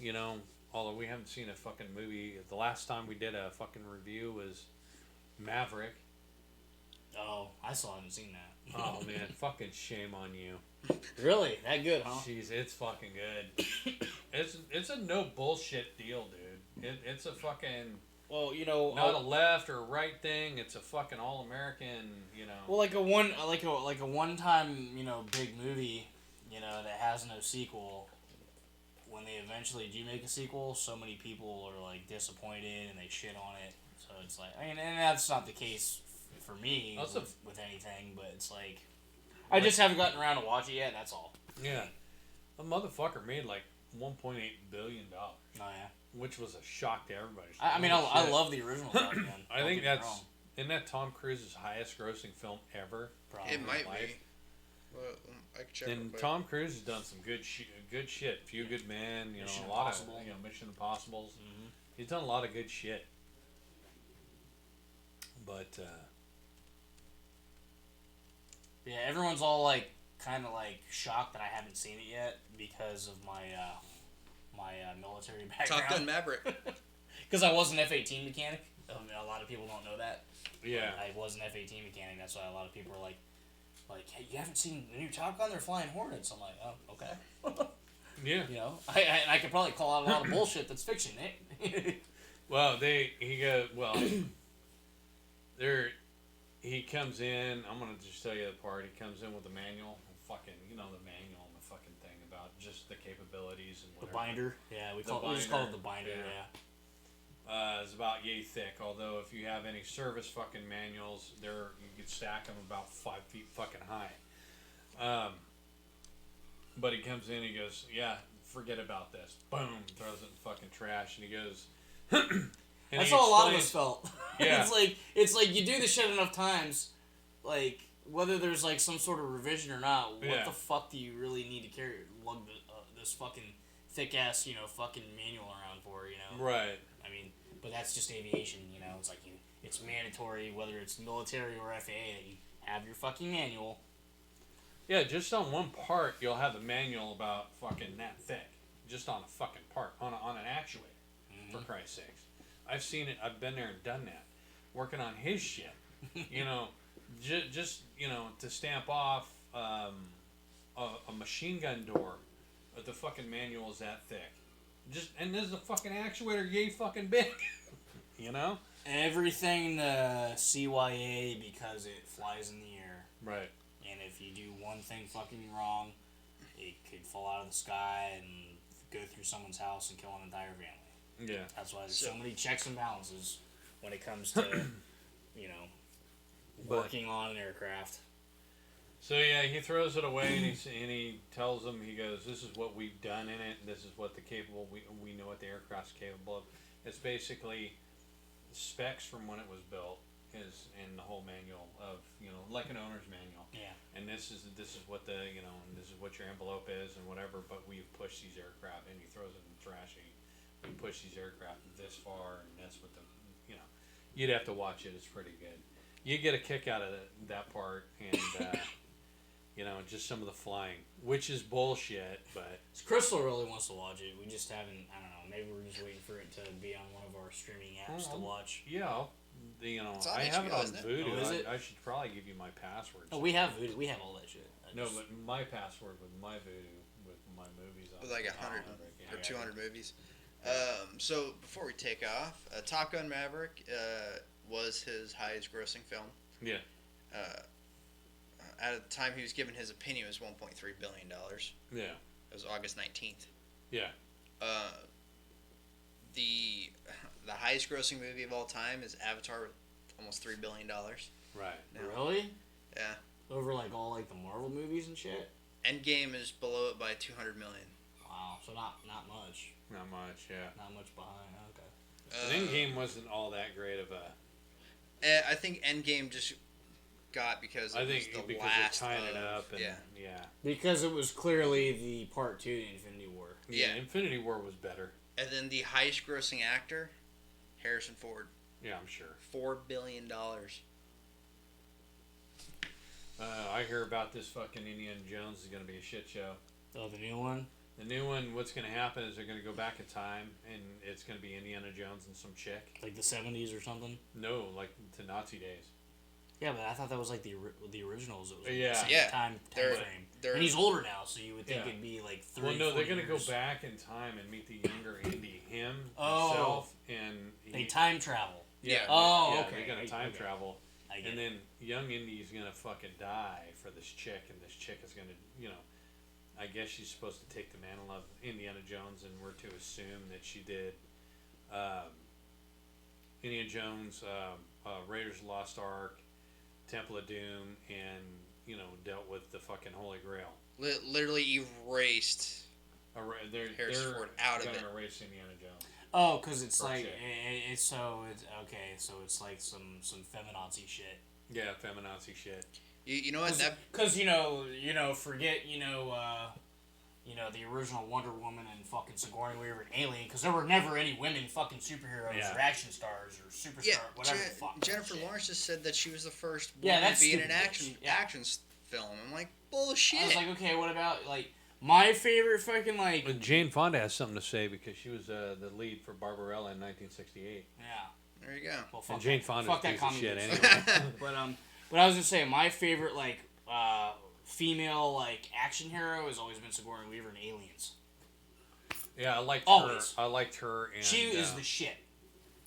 Although we haven't seen a fucking movie. The last time we did a fucking review was Maverick. Oh, I still haven't seen that. Oh man, fucking shame on you. Really? That good, huh? Jeez, it's fucking good. It's a no bullshit deal, dude. It's a fucking Well, not a left or right thing. It's a fucking all American. well, like a one time big movie, that has no sequel. When they eventually do make a sequel, so many people are like disappointed and they shit on it. So it's like, and that's not the case for me Also- with anything. But it's like, I just haven't gotten around to watch it yet. That's all. Yeah, a motherfucker made like $1.8 billion, Oh yeah. which was a shock to everybody. I mean, Holy I shit. love the original Top Gun. I Don't think get me that's wrong. isn't that Tom Cruise's highest grossing film ever? Probably. It might life. be. Well, I can check. real And quick. Tom Cruise has done some good shit. Few Good Men, Mission a lot Impossible. of Mission Impossibles. Mhm. He's done a lot of good shit. But Yeah, everyone's all like, kind of like shocked that I haven't seen it yet because of my military background. Top Gun Maverick. Because I was an F-18 mechanic. A lot of people don't know that. yeah, I was an F-18 mechanic. That's why a lot of people are like, hey, you haven't seen the new Top Gun? They're flying Hornets. I'm like, oh, okay. yeah. I could probably call out a lot of bullshit that's fiction. Well, he comes in. I'm gonna just tell you the part. He comes in with the manual, fucking, the manual and the fucking thing about just the capabilities and The whatever. binder. Yeah, we The just call it binder, the binder. yeah. Yeah. It's about yay thick. Although if you have any service fucking manuals, you could stack them about 5 feet fucking high. But he comes in, he goes, yeah, forget about this. Boom, throws it in fucking trash, and he goes. and That's he how a lot of explains- us felt. Yeah. it's like you do this shit enough times, like whether there's like some sort of revision or not. What Yeah. the fuck do you really need to carry lug this fucking thick ass fucking manual around for? Right. I mean, but that's just aviation. It's like it's mandatory whether it's military or FAA that you have your fucking manual. Yeah, just on one part, you'll have the manual about fucking that thick. Just on a fucking part, on an actuator, for Christ's sakes. I've seen it, I've been there and done that. working on his shit. You know, just you know, to stamp off a machine gun door, but the fucking manual is that thick. And there's a fucking actuator yay fucking big. You know? Everything the CYA because it flies in the air. Right. And if you do one thing fucking wrong, it could fall out of the sky and go through someone's house and kill an entire family. Yeah. That's why there's so many checks and balances when it comes to, you know, working on an aircraft. So yeah, he throws it away and he tells them, he goes, "This is what we've done in it. And this is what we know what the aircraft's capable of." It's basically specs from when it was built is in the whole manual of, you know, like an owner's manual. Yeah. And this is what the, you know, and this is what your envelope is and whatever. But we've pushed these aircraft, and he throws it in the trash. We push these aircraft this far, and that's what the, you know, you'd have to watch it. It's pretty good. You get a kick out of that part, and you know, just some of the flying, which is bullshit, but Crystal really wants to watch it. We just haven't. I don't know. Maybe we're just waiting for it to be on one of our streaming apps to watch. yeah, you know, It's on I have it HBO, on isn't it? Voodoo. Oh, is it? I should probably give you my password. Oh, we have Voodoo. We have all that shit. No, but my password with my Voodoo with my movies on With like it. 100 Yeah. or 200 movies. So before we take off, Top Gun Maverick was his highest grossing film. Yeah. At the time he was given his opinion, it was $1.3 billion. Yeah. It was August 19th. Yeah. The highest grossing movie of all time is Avatar with almost $3 billion. Right. Now. Really? Yeah. Over like all like the Marvel movies and shit. Endgame is below it by 200 million. Wow. So not much. Not much. Yeah. Not much behind. Okay. But Endgame wasn't all that great of a. I think Endgame just got because it I was think the because last they're tying it of- up and yeah. yeah. Because it was clearly the part 2 to Infinity War. Yeah. Yeah. Infinity War was better. And then the highest grossing actor, Harrison Ford, Yeah, I'm sure. $4 billion. I hear about this fucking Indiana Jones is gonna be a shit show. Oh, the new one. The new one, what's gonna happen is they're gonna go back in time, and it's gonna be Indiana Jones and some chick. Like the 70s or something. No, like to Nazi days. Yeah, but I thought that was like the originals. It was like Yeah. the same Yeah. time They're- frame. they're- And he's older now, so you would think Yeah. it'd be like 30, Well, no, they're 40 gonna years. go back in time and meet the younger Indy, Oh. himself, and They time travel. Yeah. Oh, yeah, okay. They're gonna time Okay. travel, I get and it. then young Indy's gonna fucking die for this chick, and this chick is gonna, you know, I guess she's supposed to take the mantle of Indiana Jones, and we're to assume that she did. Indiana Jones, Raiders of the Lost Ark, Temple of Doom, and you know, dealt with the fucking Holy Grail. Literally erased. They're Harrison Ford out of gonna it. erase Indiana Jones. Oh, because it's Or like chick. it's okay. So it's like some feminazi shit. Yeah, feminazi shit. You know what? That Because forget the original Wonder Woman and fucking Sigourney Weaver and Alien, because there were never any women fucking superheroes Yeah. or action stars or superstar yeah, whatever the fuck. Jennifer shit. Lawrence just said that she was the first Yeah, woman that's to be in an stupid, action bitch. Yeah. film. I'm like, bullshit. I was like, okay, what about like my favorite fucking like But Jane Fonda has something to say because she was the lead for Barbarella in 1968. yeah. There you go. Well, fuck And Jane that, Fonda's fuck a that piece of comedy shit bitch. anyway. But I was gonna say my favorite like female like action hero has always been Sigourney Weaver in Aliens. Yeah, I liked Always. her. I liked her and She is the shit.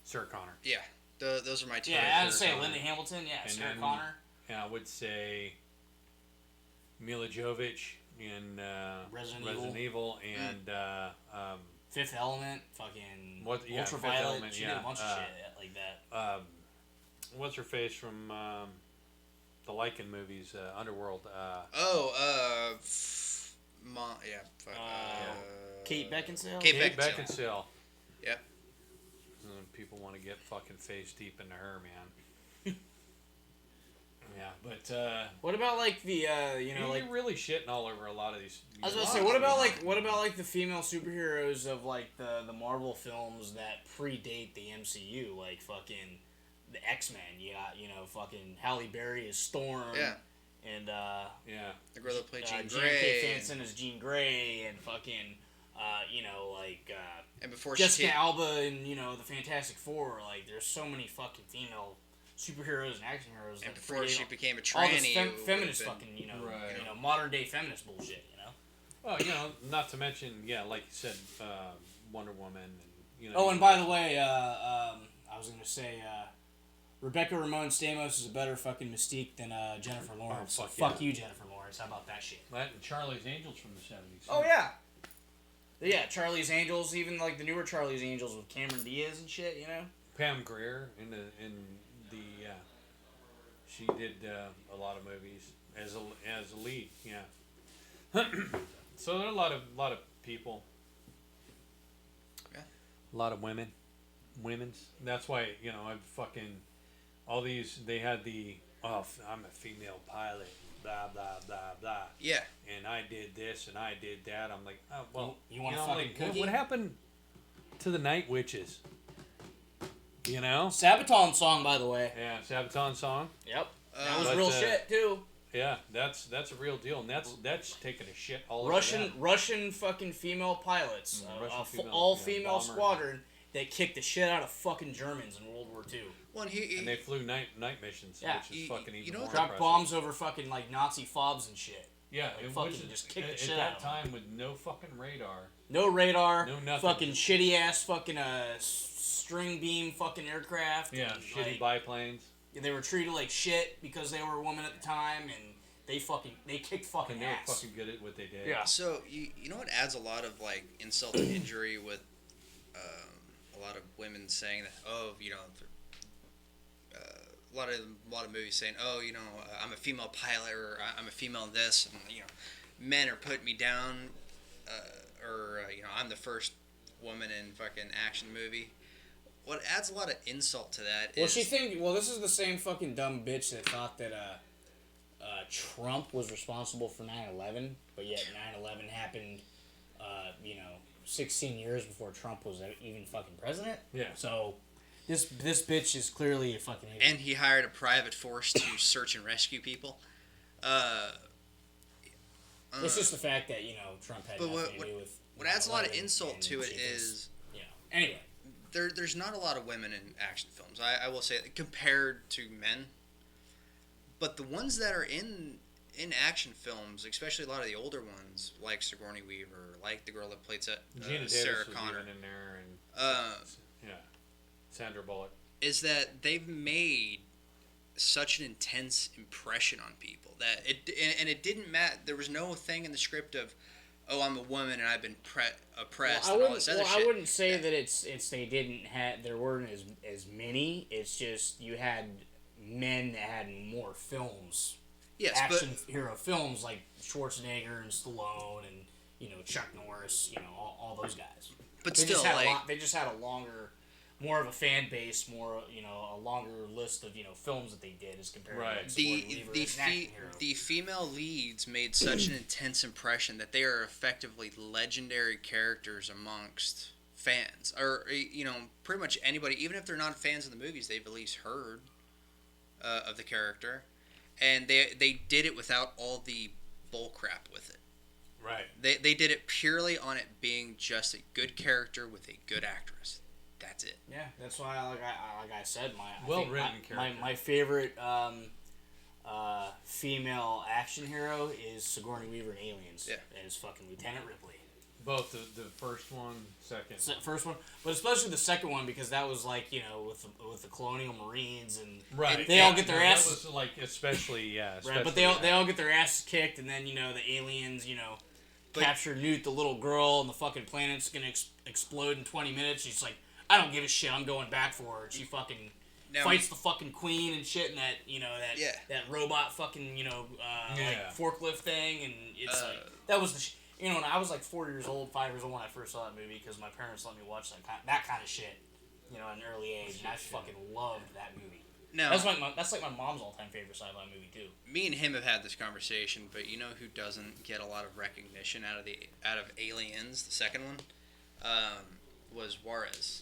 Sarah Connor. Yeah, those are my two. Yeah, I would Sarah say Connor. Linda Hamilton. Yeah, And Sarah then- Connor. And I would say Mila Jovovich in Resident Evil and Fifth Element. Fucking What- yeah, Fifth Ultraviolet. Element, She did yeah, a bunch of shit like that. what's her face from the Lycan movies, Underworld. Kate Beckinsale. Kate Kate Beckinsale. Beckinsale. Yep. People want to get fucking face deep into her, man. Yeah, but What about like the you're really shitting all over a lot of these. I was gonna lot say, of what about them. like the female superheroes of like the Marvel films that predate the MCU, like fucking the X-Men. You got fucking Halle Berry as Storm. Yeah. And Yeah. The girl that played Jean Jean Grey. K. Fanson as Jean Grey, and fucking And before she Jessica came, Alba and the Fantastic Four. Like, there's so many fucking female superheroes and action heroes. And that before predate she became a all this tranny, it would've feminist been- fucking, Right. modern day feminist bullshit, Well, not to mention, like you said, Wonder Woman, and Oh, and by the way, I was gonna say, Rebecca Ramon Stamos is a better fucking Mystique than Jennifer Lawrence. fuck so fuck yeah. you, Jennifer Lawrence. How about that shit? that and Charlie's Angels from the 70s. Oh yeah. Yeah, Charlie's Angels, even like the newer Charlie's Angels with Cameron Diaz and shit, Pam Grier in the she did a lot of movies as a lead. Yeah. So there are a lot of people. Yeah. A lot of women's. That's why I've fucking all these. They had I'm a female pilot. Blah blah blah blah. Yeah. And I did this and I did that. I'm like, oh well. You want a fucking like, cookie? what happened to the Night Witches? Sabaton song, by the way. Yeah, Sabaton song. Yep. That was But, real shit too. Yeah, that's a real deal, and that's taking a shit all over Russian fucking female pilots, Russian female, all yeah, female bomber. squadron that kicked the shit out of fucking Germans in World War II. Well, and and they flew night missions, Yeah. which is fucking even more Dropped impressive. bombs over fucking like Nazi fobs and shit. Yeah, Like, it fucking was just kick the at shit that out of time with no fucking radar. No radar. No nothing. Fucking shitty ass fucking string beam fucking aircraft. Yeah, and, shitty like, biplanes. they were treated like shit because they were women at the time, and they kicked fucking And they were ass. fucking good at what they did. Yeah. So you know what adds a lot of like insult to injury with a lot of women saying that a lot of movies saying I'm a female pilot or I'm a female in this and men are putting me down or I'm the first woman in fucking action movie. What adds a lot of insult to that is this is the same fucking dumb bitch that thought that Trump was responsible for 9/11, but yet 9/11 happened 16 years before Trump was even fucking president. Yeah. So this bitch is clearly a fucking idiot. and he hired a private force to search and rescue people. It's just the fact that Trump had But nothing to do with. what adds a lot of 9/11, insult and to it she was, is anyway. there's not a lot of women in action films. I will say that compared to men. But the ones that are in action films, especially a lot of the older ones, like Sigourney Weaver, like the girl that played Gina Davis Sarah was Connor, even in there, and uh, Sandra Bullock. is that they've made such an intense impression on people that it didn't matter. There was no thing in the script of, oh, I'm a woman and I've been oppressed and all this other shit. I wouldn't say that it's they didn't have there weren't as many. It's just you had men that had more films, Yes, action hero films like Schwarzenegger and Stallone and Chuck Norris, all those guys. but They still, just had like, they just had a longer, more of a fan base, more a longer list of films that they did as compared to like, Sigourney Weaver as an action hero. the female leads made such an intense impression that they are effectively legendary characters amongst fans, or pretty much anybody, even if they're not fans of the movies, they've at least heard of the character, and they did it without all the bull crap with it. Right. They did it purely on it being just a good character with a good actress. That's it. Yeah, that's why, like I said, Well-written character. My favorite female action hero is Sigourney Weaver in Aliens. Yeah. As fucking Lieutenant Ripley. Both the first one, second. It's the first one, but especially the second one because that was like with the Colonial Marines and Right. they all get their that asses was like especially right, but especially they all get their asses kicked, and then the aliens But- capture Newt, the little girl, and the fucking planet's gonna explode in 20 minutes. She's like, I don't give a shit, I'm going back for her. And she fucking Now- fights the fucking queen and shit, and that Yeah. that robot fucking like forklift thing, and it's Uh, like that was the and I was like 5 years old when I first saw that movie because my parents let me watch that kind of shit, at an early age, and I fucking loved that movie. Now, That's like my mom's all-time favorite sci-fi movie too. me and him have had this conversation, but you know who doesn't get a lot of recognition out of Aliens, the second one, was Juarez.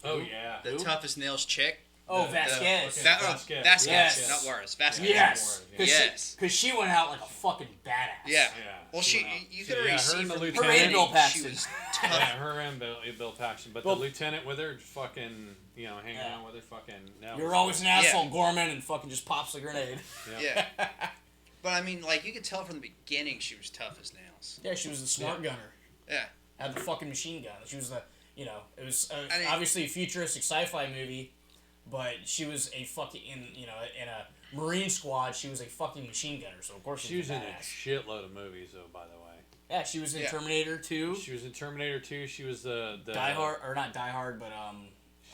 Oh yeah. The Who? toughest nails chick. Oh, The- Vasquez. the- Vasquez, Vasquez. Yes. not Juarez. Vasquez. Yes. Yeah. Yes. Because she went out like a fucking badass. Yeah. Yeah. Well, she she went out. you So, could already her see and the from lieutenant. Her and Bill she Paxton. was Yeah, tough. her and Bill Paxton, but Well- the lieutenant with her, fucking, hanging Yeah. out with her, fucking. No, You're always an asshole, Gorman, and fucking just pops the grenade. Yeah. But I mean, like you could tell from the beginning she was tough as nails. Yeah, she was the smart gunner. Yeah. Had the fucking machine gun. She was the, it was I mean- obviously a futuristic sci-fi movie, but she was a fucking, in a Marine squad, she was a fucking machine gunner, so of course She was in a badass. shitload of movies, though. By the way, Yeah, she was in Yeah. Terminator 2, she was in Terminator 2. She was the Die Hard, or not Die Hard, but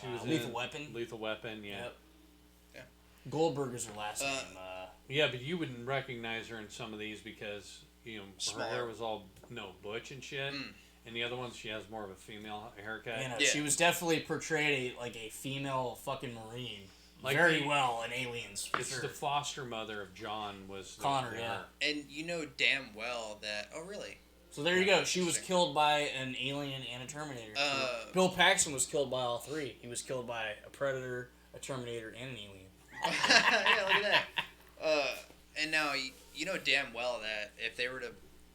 She was Lethal in Weapon. Lethal Weapon, yeah. Yep. Yeah. Goldberg is her last name. Yeah, but you wouldn't recognize her in some of these because her Smaller. hair was all butch and shit. Mm. And the other ones, she has more of a female haircut. Yeah. She was definitely portrayed like a female fucking Marine. Like very the- well in Aliens, for It's sure. the foster mother of John was Connor, her. yeah. And you know damn well that. Oh, really? So there you go. She was Interesting. killed by an alien and a Terminator. Bill Paxton was killed by all three. He was killed by a Predator, a Terminator, and an alien. Yeah, look at that. And now you know damn well that if they were to,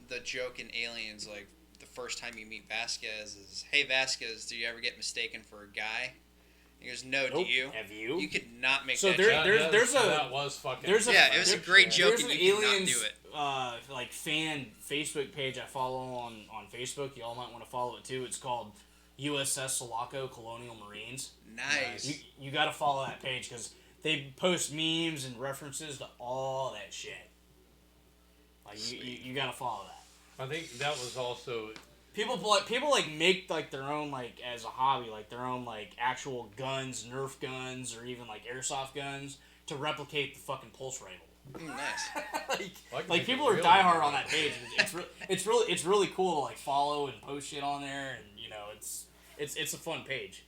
the joke in Aliens, like the first time you meet Vasquez is, "Hey Vasquez, do you ever get mistaken for a guy?" He goes, "No, Nope. do you?" Have you? You could not make So that there- joke. there's a- that was fucking. there's a- Yeah, it was a great joke, There's and an you could not aliens do it. like fan Facebook page I follow on Facebook. Y'all might want to follow it too. It's called USS Sulaco Colonial Marines. Nice. You got to follow that page because they post memes and references to all that shit. Like you got to follow that. I think that was also. People like make like their own like as a hobby like their own like actual guns, Nerf guns, or even like airsoft guns to replicate the fucking pulse rifle. Nice. Well, I can like make people a are real diehard one. on that page. It's really cool to like follow and post shit on there, and it's a fun page.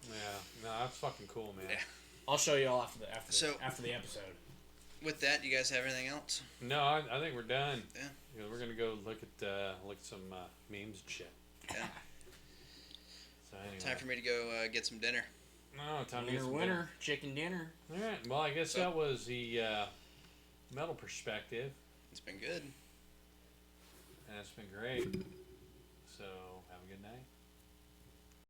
Yeah, no, that's fucking cool, man. Yeah. I'll show you all So- after the episode. With that, you guys have anything else? No, I think we're done. Yeah. We're gonna go look at some memes and shit. Yeah. So anyway. Time for me to go get some dinner. No, time to get some Winner, chicken dinner. dinner. All right. Well, I guess So- that was the metal perspective. It's been good. And it's been great.